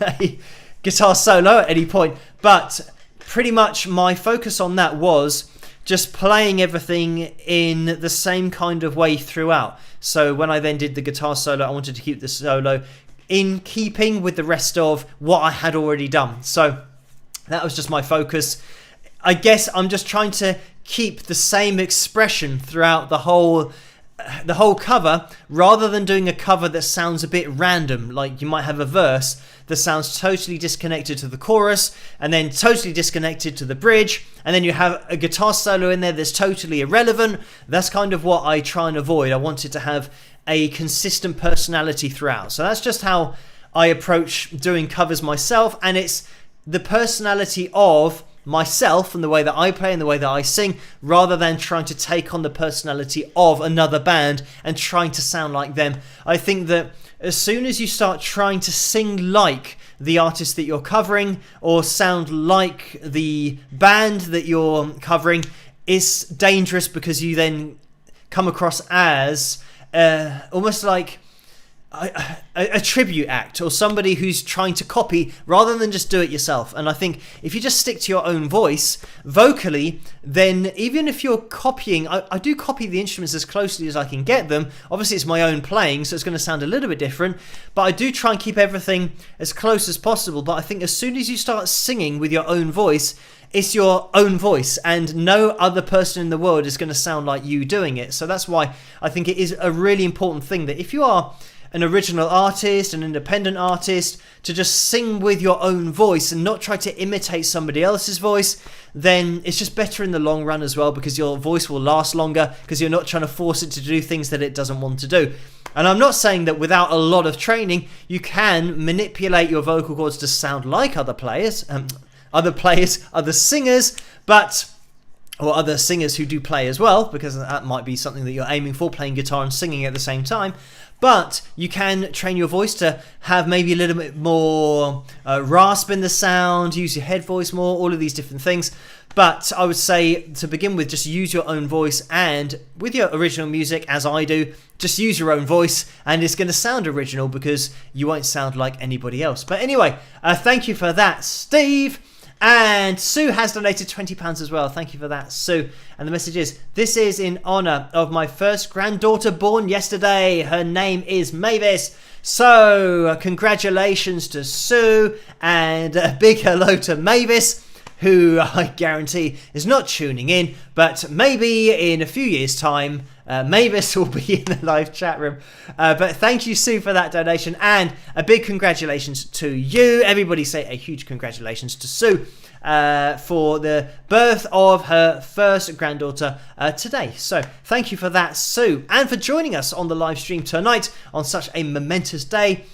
guitar solo at any point. But pretty much my focus on that was just playing everything in the same kind of way throughout. So when I then did the guitar solo, I wanted to keep the solo in keeping with the rest of what I had already done. So that was just my focus. I guess I'm just trying to keep the same expression throughout the whole cover, rather than doing a cover that sounds a bit random. Like you might have a verse that sounds totally disconnected to the chorus, and then totally disconnected to the bridge, and then you have a guitar solo in there that's totally irrelevant. That's kind of what I try and avoid. I wanted to have a consistent personality throughout. So that's just how I approach doing covers myself, and it's the personality of myself and the way that I play and the way that I sing, rather than trying to take on the personality of another band and trying to sound like them. I think that as soon as you start trying to sing like the artist that you're covering or sound like the band that you're covering, it's dangerous, because you then come across as almost like a tribute act, or somebody who's trying to copy rather than just do it yourself. And I think if you just stick to your own voice vocally, then even if you're copying, I do copy the instruments as closely as I can get them. Obviously it's my own playing, so it's going to sound a little bit different, but I do try and keep everything as close as possible. But I think as soon as you start singing with your own voice, it's your own voice, and no other person in the world is going to sound like you doing it. So that's why I think it is a really important thing that if you are an original artist, an independent artist, to just sing with your own voice and not try to imitate somebody else's voice, then it's just better in the long run as well, because your voice will last longer, because you're not trying to force it to do things that it doesn't want to do. And I'm not saying that without a lot of training, you can manipulate your vocal cords to sound like other singers, or other singers who do play as well, because that might be something that you're aiming for, playing guitar and singing at the same time. But you can train your voice to have maybe a little bit more rasp in the sound, use your head voice more, all of these different things. But I would say, to begin with, just use your own voice, and with your original music, as I do, just use your own voice, and it's going to sound original because you won't sound like anybody else. But anyway, thank you for that, Steve. And Sue has donated £20 as well. Thank you for that, Sue. And the message is, this is in honour of my first granddaughter born yesterday. Her name is Mavis. So congratulations to Sue, and a big hello to Mavis, who I guarantee is not tuning in, but maybe in a few years' time, Mavis will be in the live chat room. But thank you, Sue, for that donation, and a big congratulations to you. Everybody say a huge congratulations to Sue for the birth of her first granddaughter today. So thank you for that, Sue, and for joining us on the live stream tonight on such a momentous day.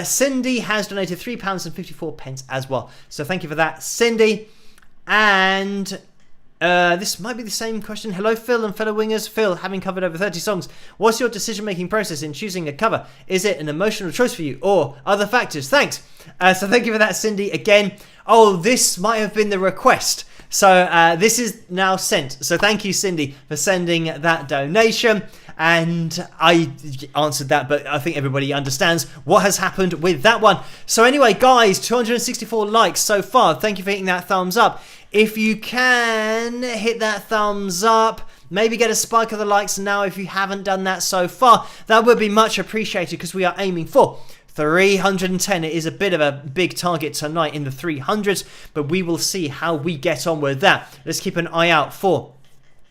Cindy has donated £3.54 as well. So thank you for that, Cindy. And this might be the same question. Hello, Phil and fellow wingers. Phil, having covered over 30 songs, what's your decision-making process in choosing a cover? Is it an emotional choice for you, or other factors? Thanks. So thank you for that, Cindy. Again, this might have been the request. So this is now sent. So thank you, Cindy, for sending that donation. And I answered that, but I think everybody understands what has happened with that one. So anyway, guys, 264 likes so far. Thank you for hitting that thumbs up. If you can, hit that thumbs up. Maybe get a spike of the likes now if you haven't done that so far. That would be much appreciated, because we are aiming for 310. It is a bit of a big target tonight in the 300s, but we will see how we get on with that. Let's keep an eye out for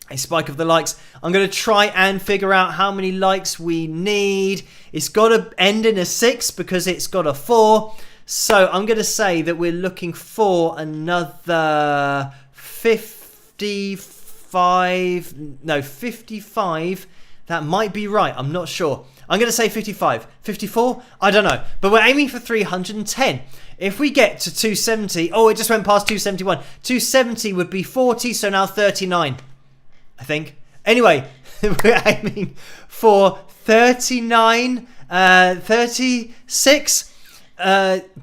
a spike of the likes. I'm going to try and figure out how many likes we need. It's got to end in a 6 because it's got a 4. So I'm going to say that we're looking for another 55. No, 55. That might be right. I'm not sure. I'm going to say 55. 54? I don't know. But we're aiming for 310. If we get to 270... Oh, it just went past 271. 270 would be 40, so now 39. I think. Anyway, we're aiming for 39, 36.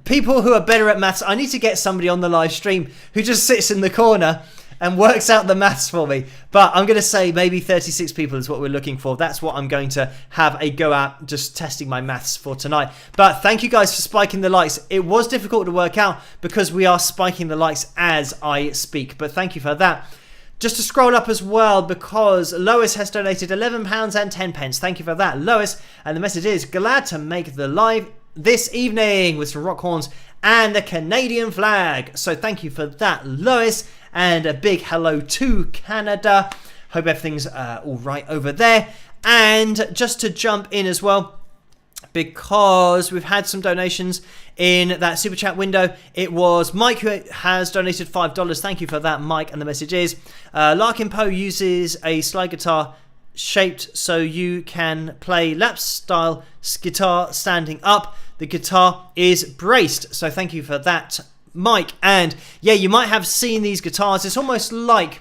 People who are better at maths, I need to get somebody on the live stream who just sits in the corner and works out the maths for me. But I'm going to say maybe 36 people is what we're looking for. That's what I'm going to have a go at, just testing my maths for tonight. But thank you guys for spiking the likes. It was difficult to work out because we are spiking the likes as I speak. But thank you for that. Just to scroll up as well, because Lois has donated £11 and 10 pence. Thank you for that, Lois. And the message is, glad to make the live this evening with some rock horns and the Canadian flag. So thank you for that, Lois. And a big hello to Canada. Hope everything's all right over there. And just to jump in as well, because we've had some donations in that super chat window. It was Mike who has donated $5. Thank you for that, Mike. And the message is, Larkin Poe uses a slide guitar shaped so you can play lap style guitar standing up. The guitar is braced. So thank you for that, Mike. And yeah, you might have seen these guitars. It's almost like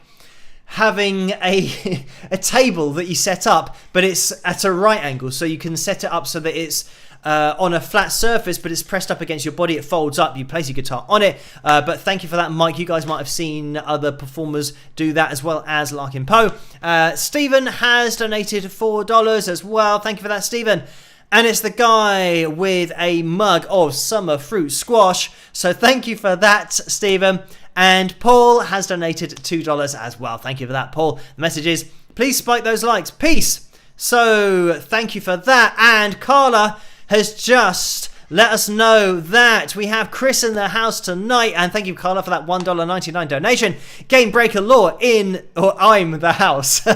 having a table that you set up, but it's at a right angle, so you can set it up so that it's on a flat surface, but it's pressed up against your body. It folds up, you place your guitar on it. But thank you for that, Mike. You guys might have seen other performers do that, as well as Larkin Poe. Stephen has donated $4 as well. Thank you for that, Stephen. And it's the guy with a mug of summer fruit squash. So thank you for that, Stephen. And Paul has donated $2 as well. Thank you for that, Paul. The message is, please spike those likes. Peace. So thank you for that. And Carla has just let us know that we have Chris in the house tonight. And thank you, Carla, for that $1.99 donation. Game Breaker Law I'm the house.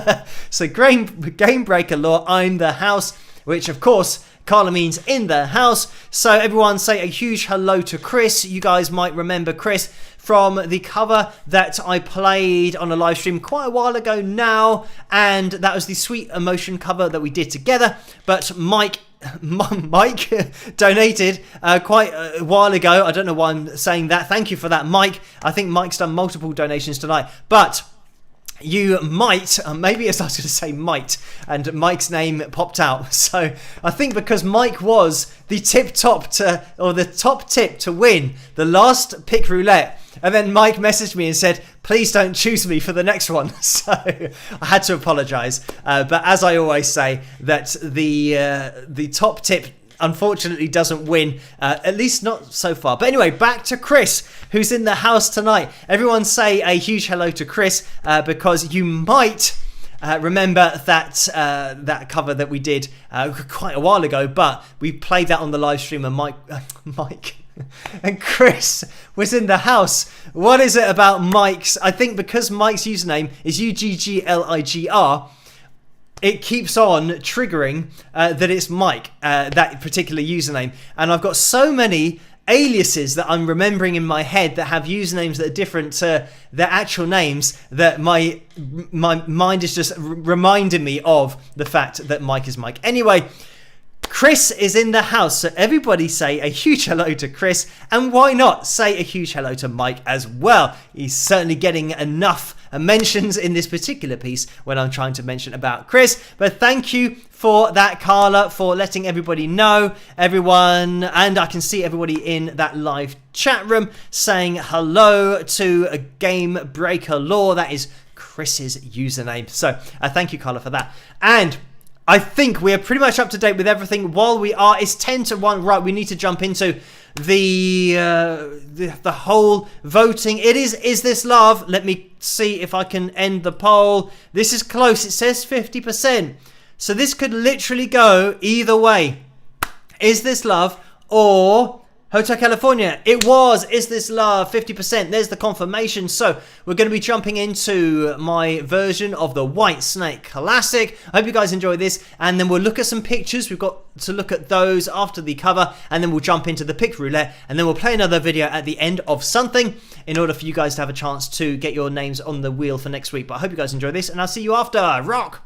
So Game Breaker Law, I'm the house, which of course Carla means in the house. So everyone say a huge hello to Chris. You guys might remember Chris from the cover that I played on a live stream quite a while ago now, and that was the Sweet Emotion cover that we did together. But Mike donated quite a while ago. I don't know why I'm saying that. Thank you for that, Mike. I think Mike's done multiple donations tonight, but you might, maybe I started to say might, and Mike's name popped out. So I think because Mike was the top tip to win the last pick roulette, and then Mike messaged me and said, please don't choose me for the next one. So I had to apologise. But as I always say, that the top tip unfortunately doesn't win, at least not so far. But anyway, back to Chris, who's in the house tonight. Everyone say a huge hello to Chris, because you might remember that cover that we did quite a while ago, but we played that on the live stream, and Mike and Chris was in the house. What is it about Mike's? I think because Mike's username is UGGLIGR, it keeps on triggering that it's Mike, that particular username. And I've got so many aliases that I'm remembering in my head that have usernames that are different to their actual names, that my mind is just reminding me of the fact that Mike is Mike. Anyway, Chris is in the house, so everybody say a huge hello to Chris, and why not say a huge hello to Mike as well. He's certainly getting enough mentions in this particular piece when I'm trying to mention about Chris. But thank you for that, Carla, for letting everybody know, everyone. And I can see everybody in that live chat room saying hello to a Game Breaker Law. That is Chris's username. So thank you, Carla, for that. And I think we're pretty much up to date with everything. While we are, it's 10 to 1. Right, we need to jump into the whole voting. It is this love? Let me see if I can end the poll. This is close. It says 50%. So this could literally go either way. Is this love or Hotel California? It was Is This Love, 50%. There's the confirmation. So we're going to be jumping into my version of the White Snake Classic. I hope you guys enjoy this, and then we'll look at some pictures. We've got to look at those after the cover, and then we'll jump into the pick roulette, and then we'll play another video at the end of something in order for you guys to have a chance to get your names on the wheel for next week. But I hope you guys enjoy this, and I'll see you after. Rock!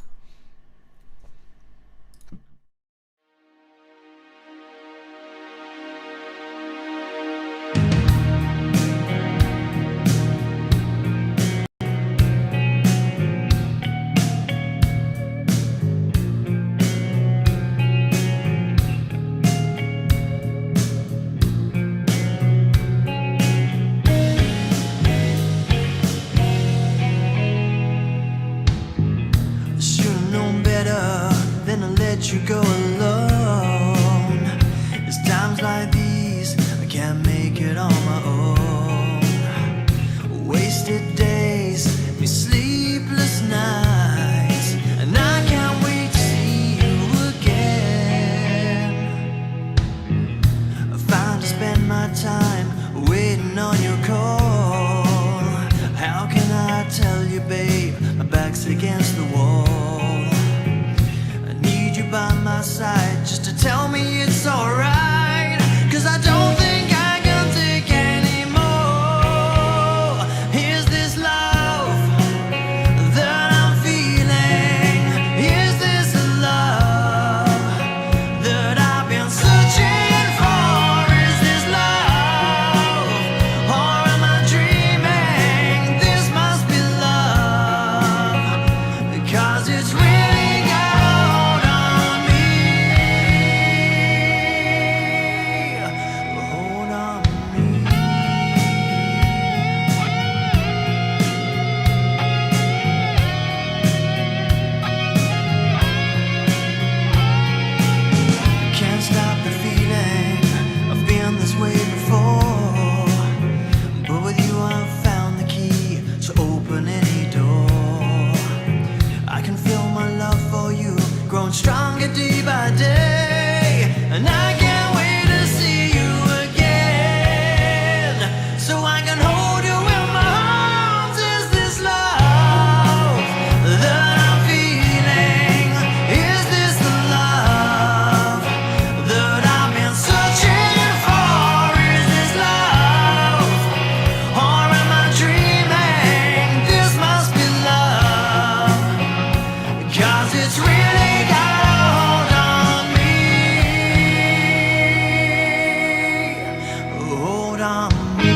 my time waiting on your call. How can I tell you, babe, my back's against the wall. I need you by my side just to tell me it's alright, 'cause I don't think I can take anymore. Is this love that I'm feeling? Is this a love that I've been searching for? Is this love, or am I dreaming? This must be love, because it's really got a hold on me. Hold on me. Can't stop the feeling, I've been this way before, but with you I've found the key to open any door. I can feel my love for you growing stronger day by day, and I can't wait to see you again, so I can hold you in my arms. Is this love that I'm feeling? Is this the love that I've been searching for? Is this love, or am I dreaming? This must be love, 'cause it's really got a hold on me. Hold on me.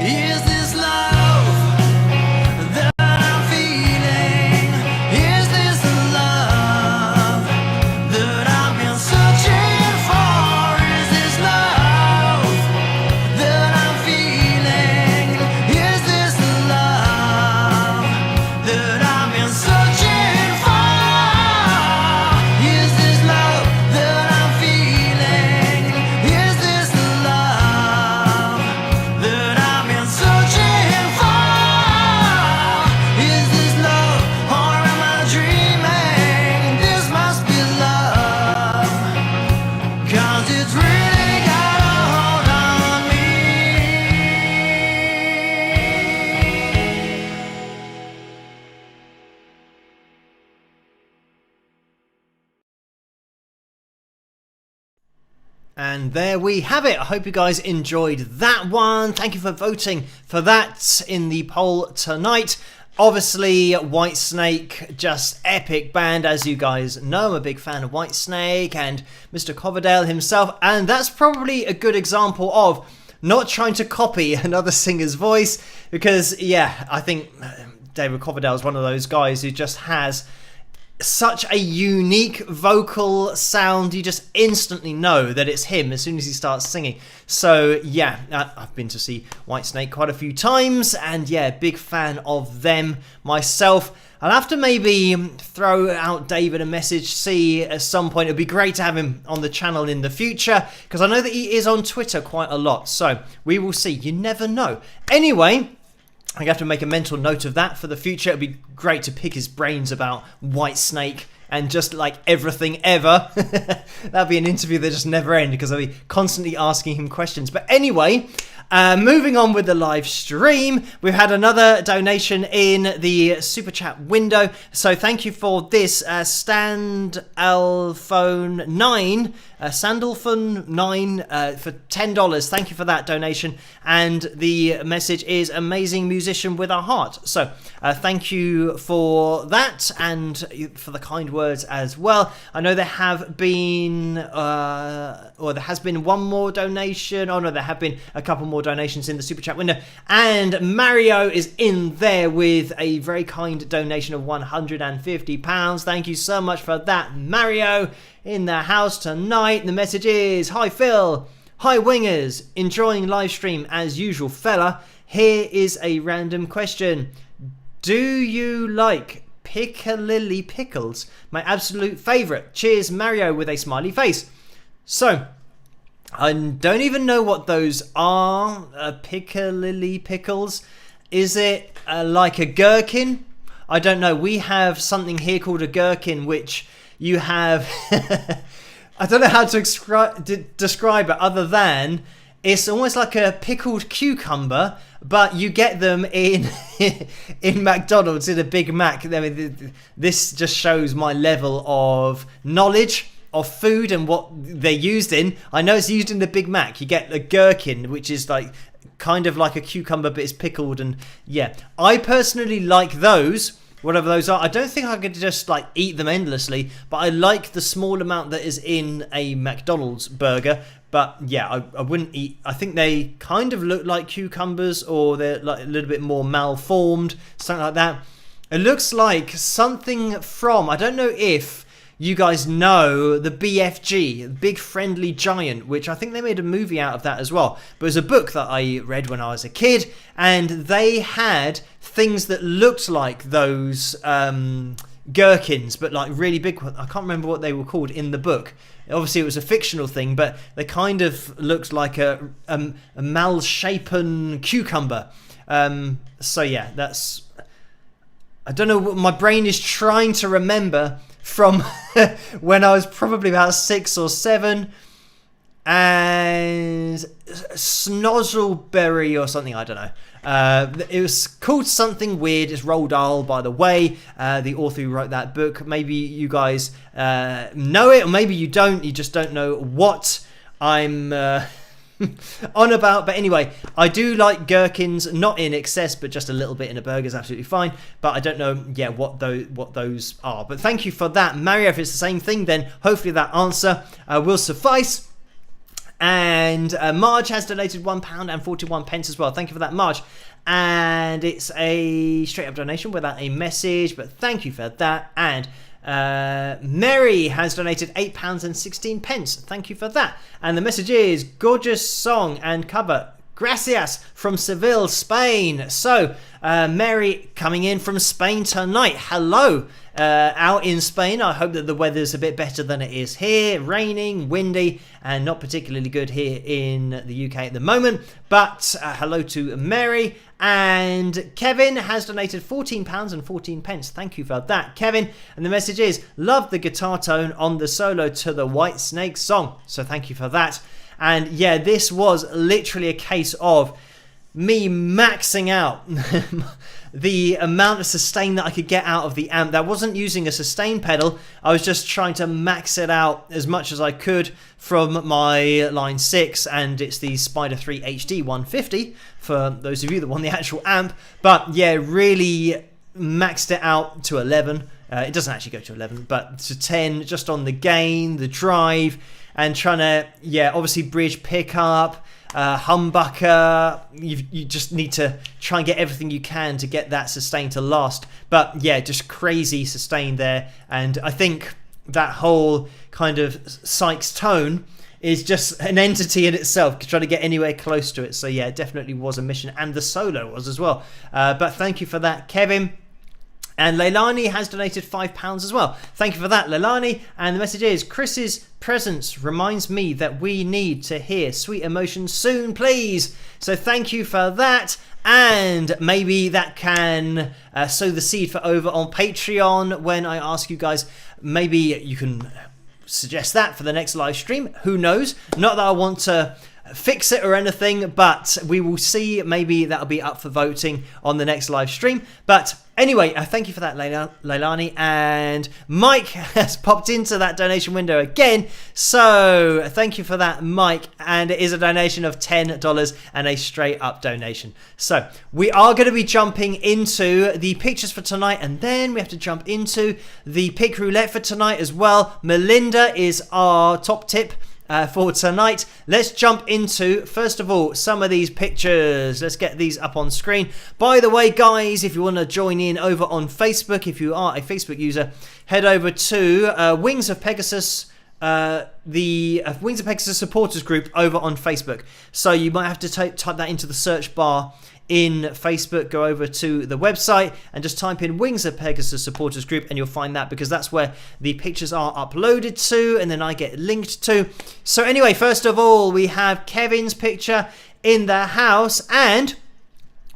Is this love that I'm feeling? Is this the love that I've been searching for? Is this love that I'm feeling? Is this the love that I've been searching for? Is this love that I'm feeling? Is this the love that I've been searching for? Is this love, or am I dreaming? This must be love, 'cause it's really got a hold on me. And there we have it. I hope you guys enjoyed that one. Thank you for voting for that in the poll tonight. Obviously, Whitesnake, just epic band, as you guys know. I'm a big fan of Whitesnake and Mr. Coverdale himself, and that's probably a good example of not trying to copy another singer's voice, because, yeah, I think David Coverdale is one of those guys who just has such a unique vocal sound. You just instantly know that it's him as soon as he starts singing. So yeah, I've been to see Whitesnake quite a few times, and yeah, big fan of them myself. I'll have to maybe throw out David a message, see at some point. It'd be great to have him on the channel in the future, because I know that he is on Twitter quite a lot, so we will see. You never know. Anyway, I have to make a mental note of that for the future. It'd be great to pick his brains about Whitesnake and just like everything ever. That'd be an interview that just never ends, because I'll be constantly asking him questions. But anyway, moving on with the live stream, we've had another donation in the super chat window. So thank you for this Sandalphone 9 Sandalphone 9 for $10. Thank you for that donation. And the message is amazing musician with a heart. So thank you for that and for the kind words as well. I know there have been, or there has been one more donation. Oh no, there have been a couple more donations in the super chat window. And Mario is in there with a very kind donation of £150. Thank you so much for that, Mario, in the house tonight. The message is, hi Phil, hi wingers, enjoying live stream as usual fella. Here is a random question. Do you like piccalilli pickles? My absolute favourite. Cheers, Mario, with a smiley face. So, I don't even know what those are, piccalilli pickles. Is it like a gherkin? I don't know. We have something here called a gherkin, which you have... I don't know how to describe it other than it's almost like a pickled cucumber, but you get them in in McDonald's, in a Big Mac. I mean, this just shows my level of knowledge of food and what they're used in. I know it's used in the Big Mac. You get a gherkin, which is like kind of like a cucumber, but it's pickled. And yeah, I personally like those, whatever those are. I don't think I could just like eat them endlessly, but I like the small amount that is in a McDonald's burger. But yeah, I wouldn't eat. I think they kind of look like cucumbers, or they're like a little bit more malformed, something like that. It looks like something from, I don't know if you guys know the BFG, Big Friendly Giant, which I think they made a movie out of that as well. But it was a book that I read when I was a kid, and they had things that looked like those gherkins, but like really big. I can't remember what they were called in the book. Obviously it was a fictional thing, but they kind of looked like a malshapen cucumber. So yeah, that's, I don't know what my brain is trying to remember from when I was probably about 6 or 7. And Snozzleberry or something, I don't know. It was called something weird. It's Roald Dahl, by the way, the author who wrote that book. Maybe you guys know it, or maybe you don't. You just don't know what I'm on about. But anyway, I do like gherkins, not in excess, but just a little bit in a burger is absolutely fine. But I don't know, what those are. But thank you for that, Mario. If it's the same thing, then hopefully that answer will suffice. And Marge has donated £1.41 as well. Thank you for that, Marge. And it's a straight up donation without a message, but thank you for that. And Mary has donated £8.16. Thank you for that. And the message is, gorgeous song and cover. Gracias from Seville, Spain. So, Mary coming in from Spain tonight. Hello. Out in Spain, I hope that the weather's a bit better than it is here. Raining, windy, and not particularly good here in the UK at the moment. But hello to Mary. And Kevin has donated £14.14. Thank you for that, Kevin. And the message is, love the guitar tone on the solo to the White Snake song. So thank you for that. And yeah, this was literally a case of me maxing out the amount of sustain that I could get out of the amp. That wasn't using a sustain pedal. I was just trying to max it out as much as I could from my line 6, and it's the Spider 3 HD 150 for those of you that want the actual amp. But yeah, really maxed it out to 11. It doesn't actually go to 11, but to 10 just on the gain, the drive, and trying to, obviously bridge pickup, humbucker. You just need to try and get everything you can to get that sustain to last. But yeah, just crazy sustain there. And I think that whole kind of Sykes tone is just an entity in itself, trying to get anywhere close to it. So yeah, it definitely was a mission, and the solo was as well. But thank you for that, Kevin. And Leilani has donated £5 as well. Thank you for that, Leilani. And the message is, Chris's presence reminds me that we need to hear Sweet Emotion soon, please. So thank you for that. And maybe that can sow the seed for over on Patreon when I ask you guys. Maybe you can suggest that for the next live stream. Who knows? Not that I want to fix it or anything, but we will see. Maybe that'll be up for voting on the next live stream. But anyway, thank you for that, Leilani. And Mike has popped into that donation window again. So thank you for that, Mike. And it is a donation of $10 and a straight up donation. So we are going to be jumping into the pictures for tonight, and then we have to jump into the pick roulette for tonight as well. Melinda is our top tip for tonight. Let's jump into, first of all, some of these pictures. Let's get these up on screen. By the way, guys, if you want to join in over on Facebook, if you are a Facebook user, head over to Wings of Pegasus, the Wings of Pegasus supporters group over on Facebook. So you might have to type that into the search bar in Facebook. Go over to the website and just type in Wings of Pegasus supporters group, and you'll find that, because that's where the pictures are uploaded to, and then I get linked to. So anyway, first of all, we have Kevin's picture in the house, and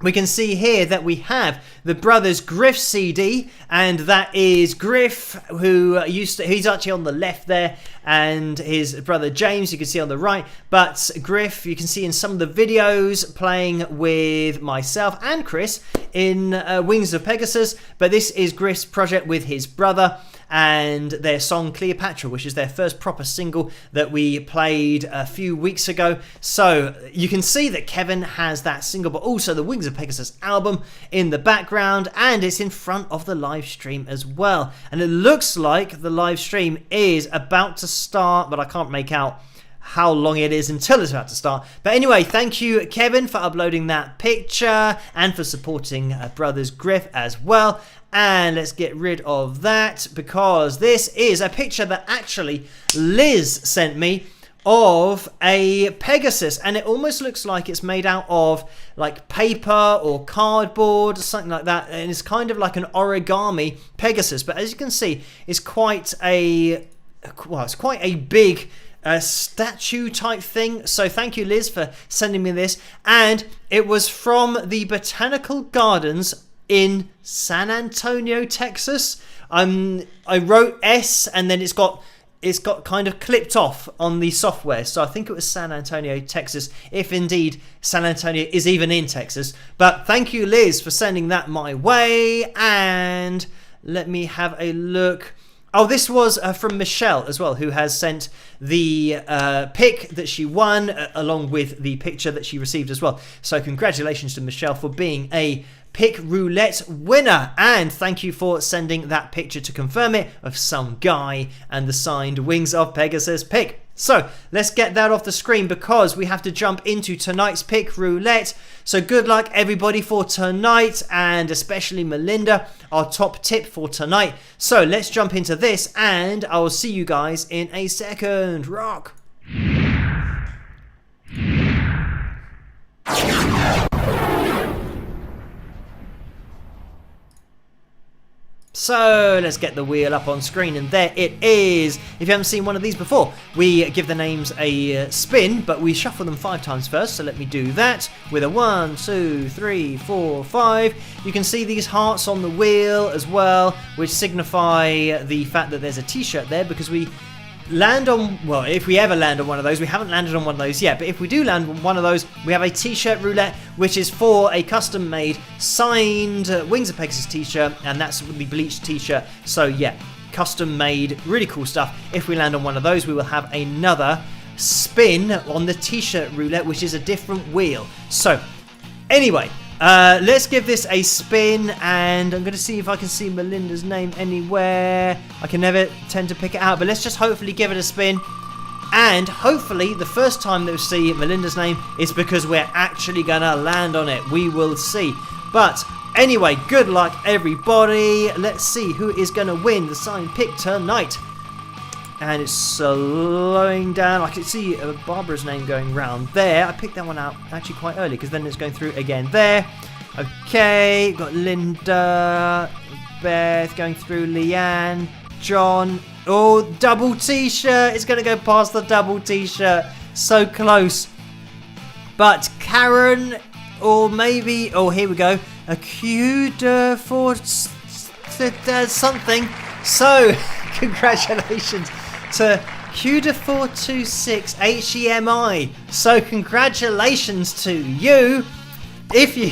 we can see here that we have the brothers Griff CD, and that is Griff, who he's actually on the left there, and his brother James you can see on the right. But Griff, you can see in some of the videos playing with myself and Chris in Wings of Pegasus. But this is Griff's project with his brother, and their song Cleopatra, which is their first proper single that we played a few weeks ago. So you can see that Kevin has that single, but also the Wings of Pegasus album in the background, and it's in front of the live stream as well. And it looks like the live stream is about to start, but I can't make out how long it is until it's about to start. But anyway, thank you, Kevin, for uploading that picture and for supporting brothers Griff as well. And let's get rid of that, because this is a picture that actually Liz sent me of a Pegasus, and it almost looks like it's made out of like paper or cardboard, something like that, and it's kind of like an origami Pegasus. But as you can see, it's quite a big statue type thing. So thank you, Liz, for sending me this. And it was from the Botanical Gardens in San Antonio, Texas. I wrote S, and then it's got kind of clipped off on the software, so I think it was San Antonio, Texas, if indeed San Antonio is even in Texas. But thank you, Liz, for sending that my way. And let me have a look. Oh, this was from Michelle as well, who has sent the pic that she won along with the picture that she received as well. So congratulations to Michelle for being a pic roulette winner, and thank you for sending that picture to confirm it of some guy and the signed Wings of Pegasus pic. So let's get that off the screen, because we have to jump into tonight's pic roulette. So good luck everybody for tonight, and especially Melinda, our top tip for tonight. So let's jump into this, and I will see you guys in a second. Rock. So let's get the wheel up on screen, and there it is. If you haven't seen one of these before, we give the names a spin, but we shuffle them 5 times first. So let me do that with a 1, 2, 3, 4, 5. You can see these hearts on the wheel as well, which signify the fact that there's a t-shirt there, because we land on, well, if we ever land on one of those, we haven't landed on one of those yet, but if we do land on one of those, we have a t-shirt roulette, which is for a custom made signed Wings of Pegasus t-shirt, and that's the bleached t-shirt. So yeah, custom made, really cool stuff. If we land on one of those, we will have another spin on the t-shirt roulette, which is a different wheel. So anyway, let's give this a spin, and I'm going to see if I can see Melinda's name anywhere. I can never tend to pick it out, but let's just hopefully give it a spin. And hopefully the first time that we see Melinda's name is because we're actually going to land on it. We will see. But anyway, good luck everybody. Let's see who is going to win the signed pick tonight. And it's slowing down. I can see Barbara's name going round there. I picked that one out actually quite early, because then it's going through again there. Okay, got Linda, Beth going through, Leanne, John. Oh, double t-shirt. It's going to go past the double t-shirt. So close. But Karen, or maybe, oh, here we go. A Cuda for something. So, congratulations to Cuda426 HEMI. So congratulations to you. If you,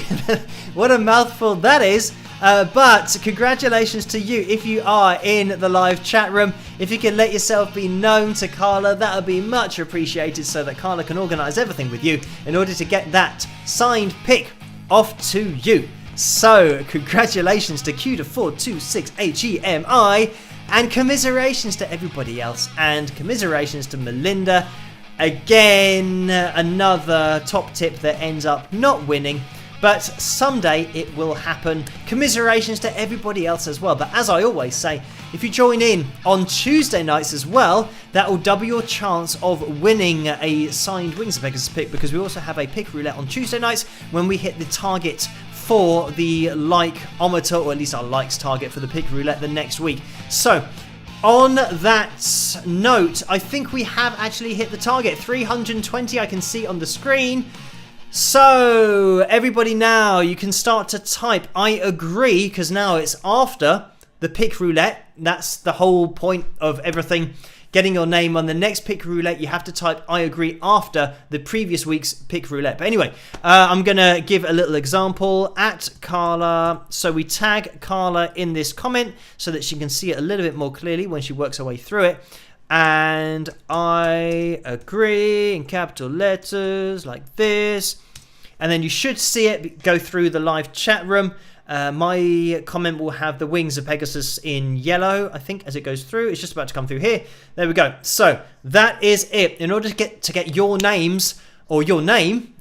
what a mouthful that is. But congratulations to you if you are in the live chat room. If you can let yourself be known to Carla, that would be much appreciated, so that Carla can organise everything with you in order to get that signed pic off to you. So congratulations to Cuda426 HEMI. And commiserations to everybody else, and commiserations to Melinda, Again, another top tip that ends up not winning. But someday it will happen. Commiserations to everybody else as well. But as I always say, if you join in on Tuesday nights as well, that will double your chance of winning a signed Wings of Pegasus pick, because we also have a pick roulette on Tuesday nights when we hit the target for the like-ometer, or at least our likes target for the pick roulette the next week. So, on that note, I think we have actually hit the target. 320 I can see on the screen. So, everybody now, you can start to type I agree, because now it's after the pick roulette. That's the whole point of everything. Getting your name on the next pick roulette, you have to type I agree after the previous week's pick roulette. But anyway, I'm going to give a little example. At Carla, so we tag Carla in this comment so that she can see it a little bit more clearly when she works her way through it. And I agree in capital letters like this. And then you should see it go through the live chat room. My comment will have the Wings of Pegasus in yellow, I think, as it goes through. It's just about to come through here. There we go. So that is it. In order to get your names, or your name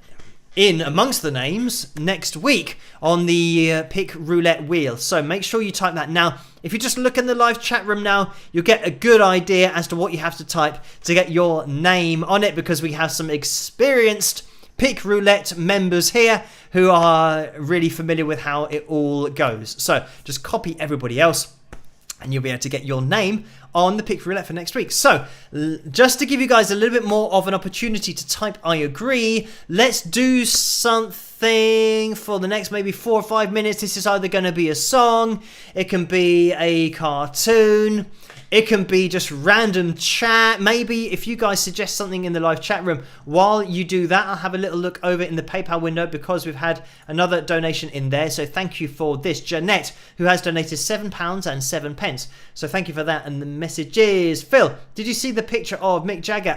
in amongst the names next week on the pick roulette wheel. So make sure you type that now. If you just look in the live chat room now, you'll get a good idea as to what you have to type to get your name on it, because we have some experienced pick roulette members here who are really familiar with how it all goes. So just copy everybody else and you'll be able to get your name on the pick roulette for next week. So just to give you guys a little bit more of an opportunity to type I agree, let's do something for the next maybe 4 or 5 minutes. This is either going to be a song, it can be a cartoon, it can be just random chat. Maybe if you guys suggest something in the live chat room, while you do that, I'll have a little look over in the PayPal window, because we've had another donation in there. So thank you for this. Jeanette, who has donated £7 and 7 pence. So thank you for that. And the message is, Phil, did you see the picture of Mick Jagger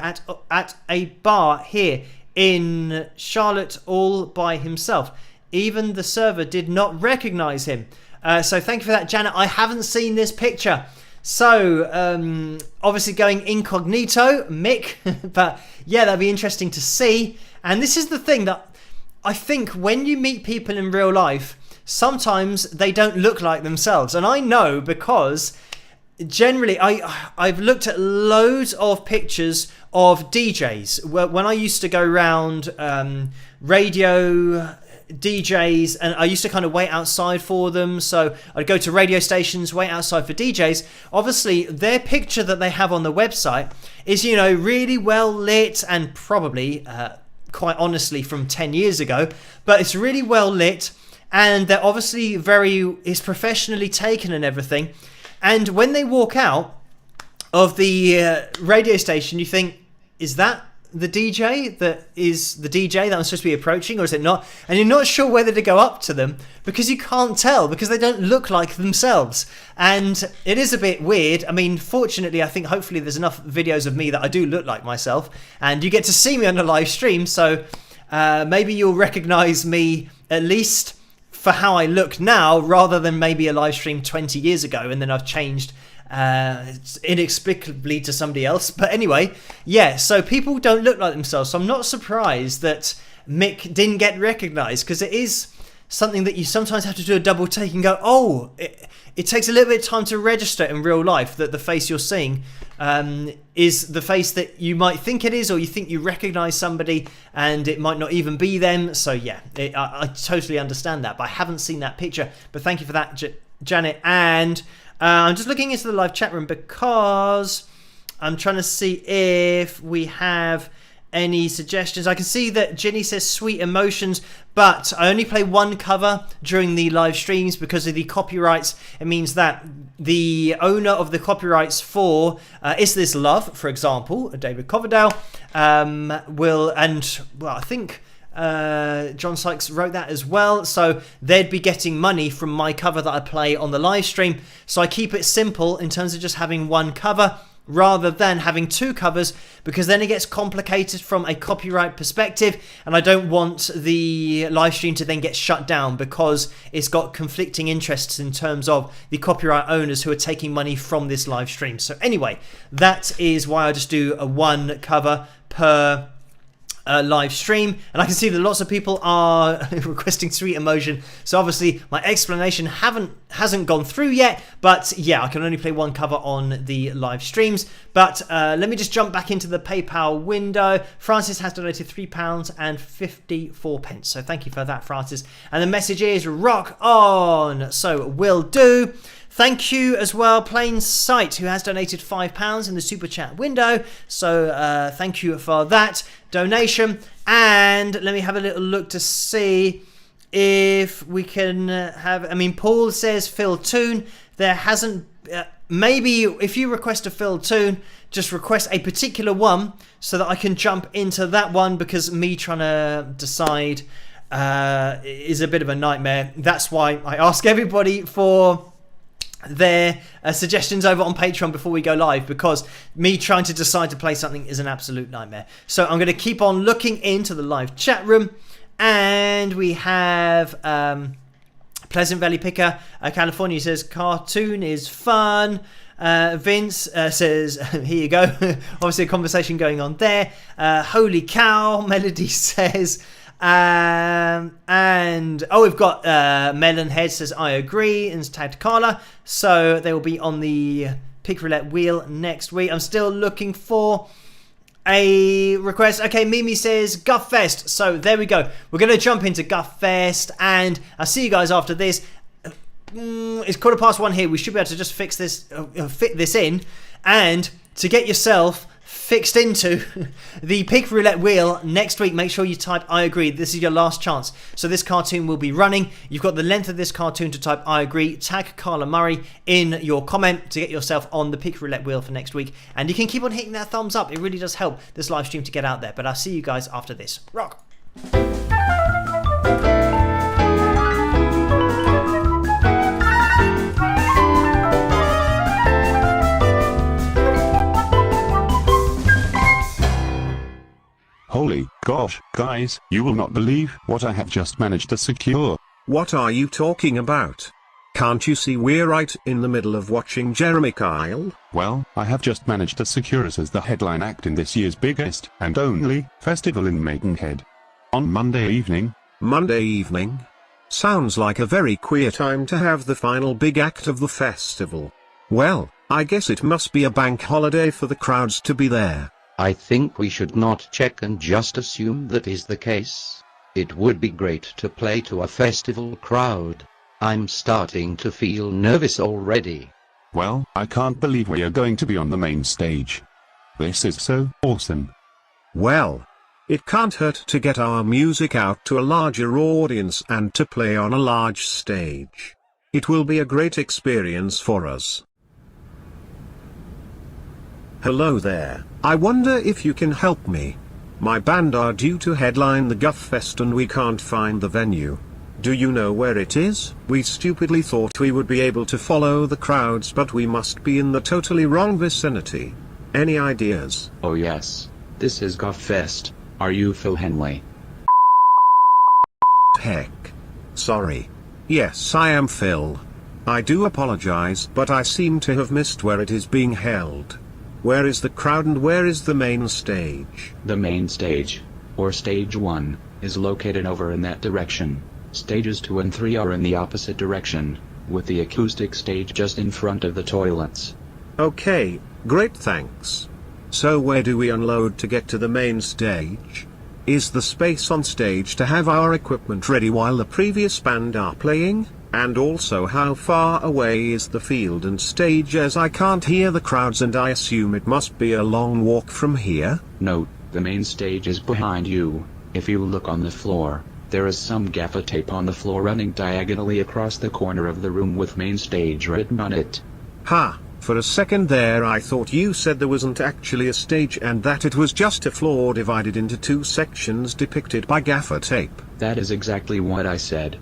at a bar here in Charlotte all by himself? Even the server did not recognise him. So thank you for that, Janet. I haven't seen this picture. So, obviously going incognito, Mick, but yeah, that'd be interesting to see. And this is the thing that I think when you meet people in real life, sometimes they don't look like themselves. And I know, because generally I've looked at loads of pictures of DJs. When I used to go around radio DJs, and I used to kind of wait outside for them. So I'd go to radio stations, wait outside for DJs. Obviously their picture that they have on the website is, you know, really well lit, and probably quite honestly from 10 years ago, but it's really well lit, and they're obviously it's professionally taken and everything. And when they walk out of the radio station, you think, is that the DJ that I'm supposed to be approaching, or is it not? And you're not sure whether to go up to them, because you can't tell, because they don't look like themselves. And it is a bit weird. I mean, fortunately, I think hopefully there's enough videos of me that I do look like myself, and you get to see me on a live stream. So maybe you'll recognize me at least for how I look now, rather than maybe a live stream 20 years ago and then I've changed inexplicably to somebody else. But anyway, yeah, so people don't look like themselves. So I'm not surprised that Mick didn't get recognized, because it is something that you sometimes have to do a double take and go, oh, it takes a little bit of time to register in real life that the face you're seeing is the face that you might think it is, or you think you recognize somebody and it might not even be them. So yeah, I totally understand that, but I haven't seen that picture. But thank you for that, Janet. And I'm just looking into the live chat room, because I'm trying to see if we have any suggestions. I can see that Ginny says Sweet Emotions, but I only play one cover during the live streams because of the copyrights. It means that the owner of the copyrights for Is This Love, for example, David Coverdale, I think John Sykes wrote that as well, so they'd be getting money from my cover that I play on the live stream. So I keep it simple in terms of just having one cover. rather than having two covers, because then it gets complicated from a copyright perspective, and I don't want the live stream to then get shut down because it's got conflicting interests in terms of the copyright owners who are taking money from this live stream. So anyway, that is why I just do a one cover per live stream. And I can see that lots of people are requesting sweet emotion, so obviously my explanation hasn't gone through yet, but yeah, I can only play one cover on the live streams. But let me just jump back into the PayPal window. Francis has donated £3.54, so thank you for that, Francis. And the message is rock on, so will do. Thank you as well, Plain Sight, who has donated £5 in the super chat window. So thank you for that donation. And let me have a little look to see if we can have. I mean, Paul says Phil Toon. There hasn't. Maybe if you request a Phil Toon, just request a particular one so that I can jump into that one, because me trying to decide is a bit of a nightmare. That's why I ask everybody for their suggestions over on Patreon before we go live, because me trying to decide to play something is an absolute nightmare. So I'm going to keep on looking into the live chat room, and we have Pleasant Valley Picker California says cartoon is fun. Vince says here you go. Obviously a conversation going on there. Holy cow, Melody says and we've got Melon Head says I agree, and tagged Carla, so they will be on the Pick Roulette wheel next week. I'm still looking for a request. Okay, Mimi says Guff Fest, so there we go. We're going to jump into Guff Fest, and I'll see you guys after this. It's 1:15 here. We should be able to just fit this in, and to get yourself fixed into the Pick Roulette wheel next week, make sure you type I agree. This is your last chance. So this cartoon will be running. You've got the length of this cartoon to type I agree. Tag Carla Murray in your comment to get yourself on the Pick Roulette wheel for next week. And you can keep on hitting that thumbs up. It really does help this live stream to get out there. But I'll see you guys after this. Rock! Holy gosh, guys, you will not believe what I have just managed to secure. What are you talking about? Can't you see we're right in the middle of watching Jeremy Kyle? Well, I have just managed to secure us as the headline act in this year's biggest and only festival in Maidenhead. On Monday evening. Monday evening? Sounds like a very queer time to have the final big act of the festival. Well, I guess it must be a bank holiday for the crowds to be there. I think we should not check and just assume that is the case. It would be great to play to a festival crowd. I'm starting to feel nervous already. Well, I can't believe we are going to be on the main stage. This is so awesome. Well, it can't hurt to get our music out to a larger audience and to play on a large stage. It will be a great experience for us. Hello there, I wonder if you can help me. My band are due to headline the Guff Fest and we can't find the venue. Do you know where it is? We stupidly thought we would be able to follow the crowds, but we must be in the totally wrong vicinity. Any ideas? Oh yes, this is Guff Fest. Are you Phil Henley? Heck. Sorry. Yes, I am Phil. I do apologize, but I seem to have missed where it is being held. Where is the crowd and where is the main stage? The main stage, or stage 1, is located over in that direction. Stages 2 and 3 are in the opposite direction, with the acoustic stage just in front of the toilets. Okay, great, thanks. So where do we unload to get to the main stage? Is the space on stage to have our equipment ready while the previous band are playing? And also, how far away is the field and stage, as I can't hear the crowds and I assume it must be a long walk from here? Note, the main stage is behind you. If you look on the floor, there is some gaffer tape on the floor running diagonally across the corner of the room with main stage written on it. Ha, for a second there I thought you said there wasn't actually a stage and that it was just a floor divided into two sections depicted by gaffer tape. That is exactly what I said.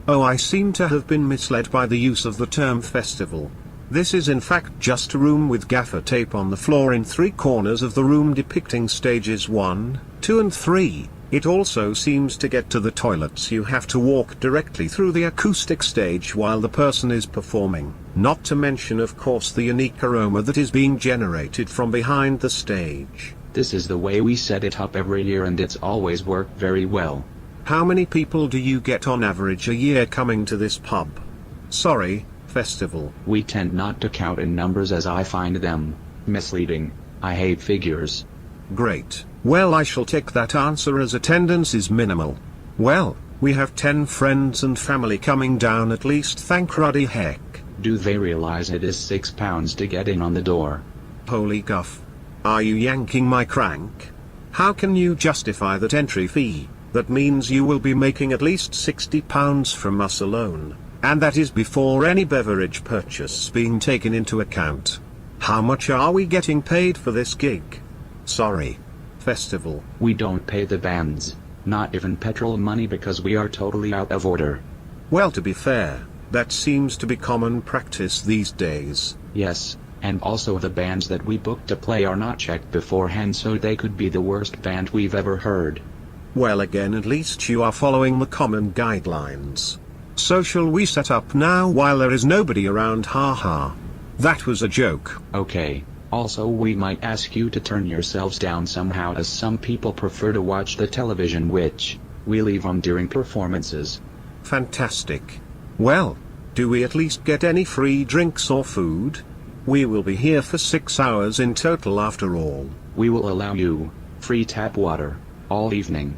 Oh, I seem to have been misled by the use of the term festival. This is in fact just a room with gaffer tape on the floor in 3 corners of the room depicting stages 1, 2 and 3. It also seems to get to the toilets you have to walk directly through the acoustic stage while the person is performing, not to mention of course the unique aroma that is being generated from behind the stage. This is the way we set it up every year and it's always worked very well. How many people do you get on average a year coming to this pub? Sorry, festival. We tend not to count in numbers as I find them misleading. I hate figures. Great. Well, I shall take that answer as attendance is minimal. Well, we have 10 friends and family coming down at least, thank ruddy heck. Do they realize it is £6 to get in on the door? Holy guff. Are you yanking my crank? How can you justify that entry fee? That means you will be making at least £60 from us alone. And that is before any beverage purchase being taken into account. How much are we getting paid for this gig? Sorry. Festival. We don't pay the bands, not even petrol money because we are totally out of order. Well, to be fair, that seems to be common practice these days. Yes, and also the bands that we book to play are not checked beforehand, so they could be the worst band we've ever heard. Well, again, at least you are following the common guidelines. So shall we set up now while there is nobody around? Haha. That was a joke. Okay. Also, we might ask you to turn yourselves down somehow, as some people prefer to watch the television, which we leave on during performances. Fantastic. Well, do we at least get any free drinks or food? We will be here for 6 hours in total after all. We will allow you free tap water all evening.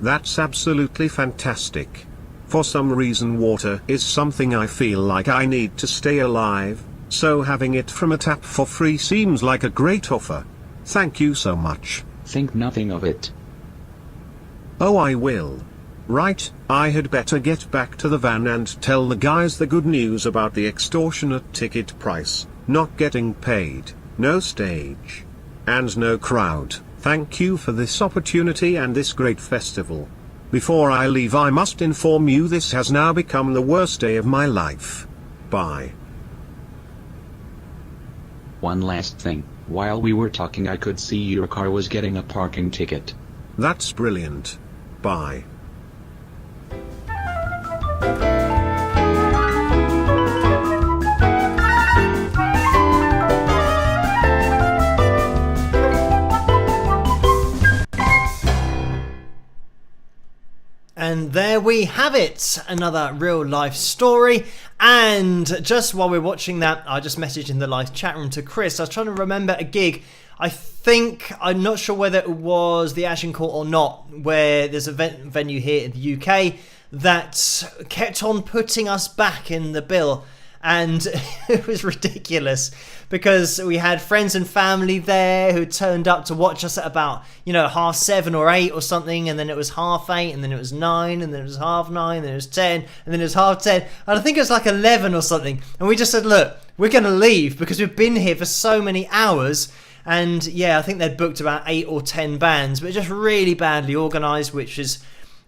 That's absolutely fantastic. For some reason water is something I feel like I need to stay alive. So having it from a tap for free seems like a great offer. Thank you so much. Think nothing of it. Oh, I will. Right, I had better get back to the van and tell the guys the good news about the extortionate ticket price, not getting paid, no stage, and no crowd. Thank you for this opportunity and this great festival. Before I leave, I must inform you this has now become the worst day of my life. Bye. One last thing, while we were talking I could see your car was getting a parking ticket. That's brilliant. Bye. And there we have it, another real life story. And just while we're watching that, I just messaged in the live chat room to Chris. I was trying to remember a gig. I'm not sure whether it was the Agincourt or not, where there's a venue here in the UK that kept on putting us back in the bill. And it was ridiculous because we had friends and family there who turned up to watch us at about, 7:30 or 8 or something. And then it was 8:30 and then it was 9 and then it was 9:30 and then it was 10 and then it was 10:30. And I think it was like 11 or something. And we just said, look, we're going to leave because we've been here for so many hours. And yeah, I think they'd booked about 8 or 10 bands, but just really badly organised, which is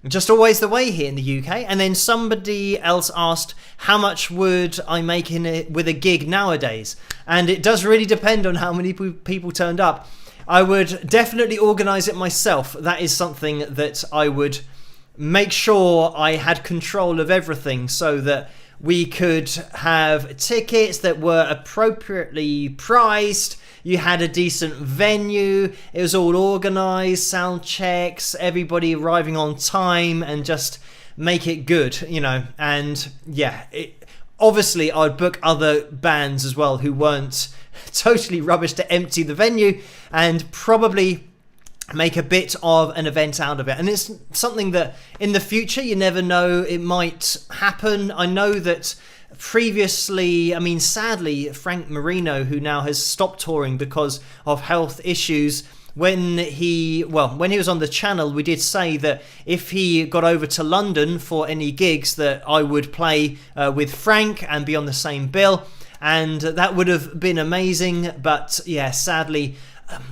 just always the way here in the UK. And then somebody else asked, how much would I make in it with a gig nowadays? And it does really depend on how many people turned up. I would definitely organise it myself. That is something that I would make sure I had control of everything so that we could have tickets that were appropriately priced. You had a decent venue. It was all organised, sound checks, everybody arriving on time, and just make it good, And yeah, obviously I'd book other bands as well who weren't totally rubbish to empty the venue, and probably make a bit of an event out of it. And it's something that in the future, you never know, it might happen. I know that previously, sadly, Frank Marino, who now has stopped touring because of health issues, when he was on the channel, we did say that if he got over to London for any gigs, that I would play with Frank and be on the same bill, and that would have been amazing. But yeah, sadly,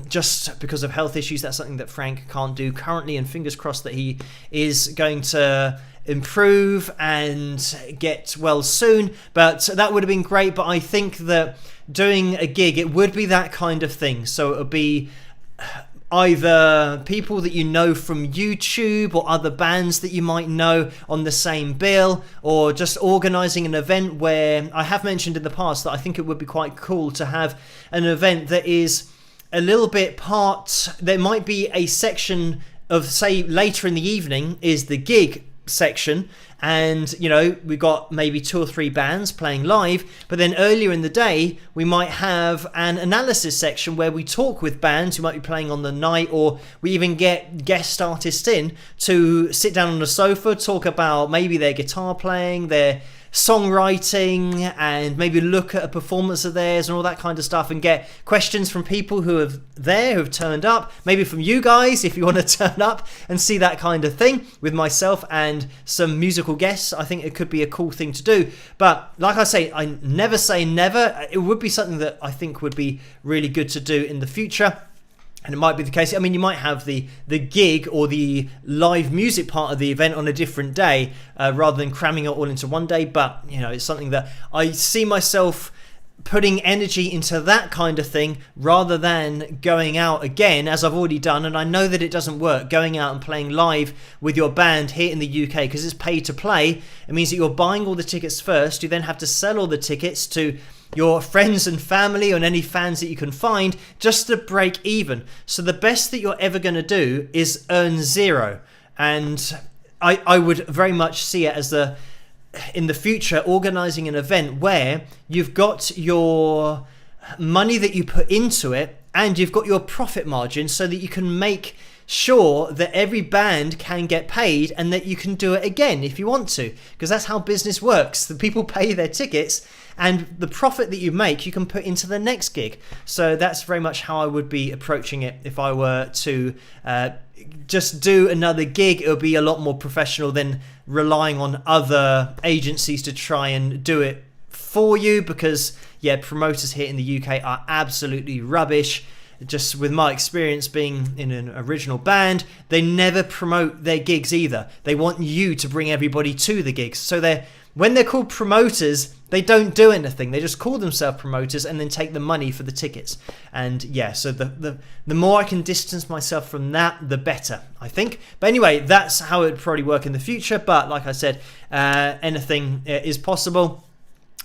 just because of health issues, that's something that Frank can't do currently, and fingers crossed that he is going to improve and get well soon. But that would have been great. But I think that doing a gig, it would be that kind of thing. So it would be either people that you know from YouTube or other bands that you might know on the same bill, or just organising an event where I have mentioned in the past that I think it would be quite cool to have an event that is a little bit there might be a section of, say, later in the evening is the gig section, and we've got maybe 2 or 3 bands playing live, but then earlier in the day we might have an analysis section where we talk with bands who might be playing on the night, or we even get guest artists in to sit down on the sofa, talk about maybe their guitar playing, their songwriting, and maybe look at a performance of theirs and all that kind of stuff, and get questions from people who have turned up, maybe from you guys if you want to turn up and see that kind of thing with myself and some musical guests. I think it could be a cool thing to do. But like I never say never. It would be something that I think would be really good to do in the future. And it might be the case. I mean, you might have the gig or the live music part of the event on a different day, rather than cramming it all into one day. But, it's something that I see myself putting energy into, that kind of thing, rather than going out again, as I've already done. And I know that it doesn't work, going out and playing live with your band here in the UK, because it's pay to play. It means that you're buying all the tickets first. You then have to sell all the tickets to your friends and family and any fans that you can find, just to break even. So the best that you're ever going to do is earn zero. And I would very much see it as in the future, organising an event where you've got your money that you put into it and you've got your profit margin, so that you can make sure that every band can get paid and that you can do it again if you want to, because that's how business works. The people pay their tickets, and the profit that you make you can put into the next gig. So that's very much how I would be approaching it if I were to just do another gig. It would be a lot more professional than relying on other agencies to try and do it for you, because promoters here in the UK are absolutely rubbish. Just with my experience being in an original band, they never promote their gigs either. They want you to bring everybody to the gigs. So when they're called promoters, they don't do anything. They just call themselves promoters and then take the money for the tickets. And so the more I can distance myself from that, the better, I think. But anyway, that's how it would probably work in the future. But like I said, anything is possible.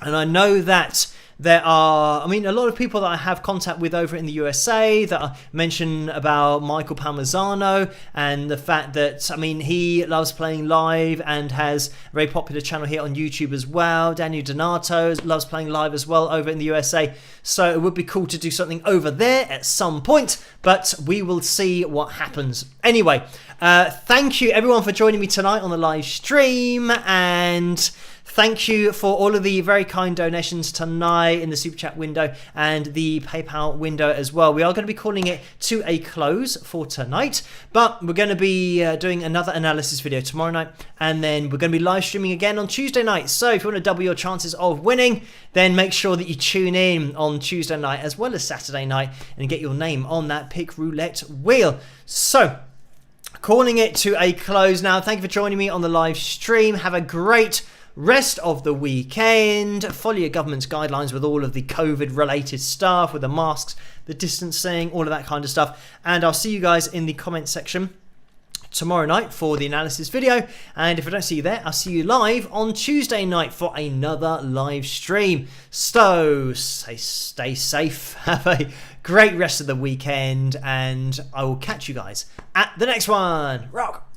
And I know that there are, a lot of people that I have contact with over in the USA that I mention about Michael Palmisano, and the fact that, he loves playing live and has a very popular channel here on YouTube as well. Daniel Donato loves playing live as well over in the USA. So it would be cool to do something over there at some point, but we will see what happens. Anyway, thank you everyone for joining me tonight on the live stream, and thank you for all of the very kind donations tonight in the Super Chat window and the PayPal window as well. We are going to be calling it to a close for tonight, but we're going to be doing another analysis video tomorrow night, and then we're going to be live streaming again on Tuesday night. So if you want to double your chances of winning, then make sure that you tune in on Tuesday night as well as Saturday night and get your name on that pick roulette wheel. So, calling it to a close now. Thank you for joining me on the live stream. Have a great rest of the weekend. Follow your government's guidelines with all of the COVID related stuff, with the masks, the distancing, all of that kind of stuff. And I'll see you guys in the comment section tomorrow night for the analysis video. And if I don't see you there, I'll see you live on Tuesday night for another live stream. So stay safe, have a great rest of the weekend, and I will catch you guys at the next one. Rock!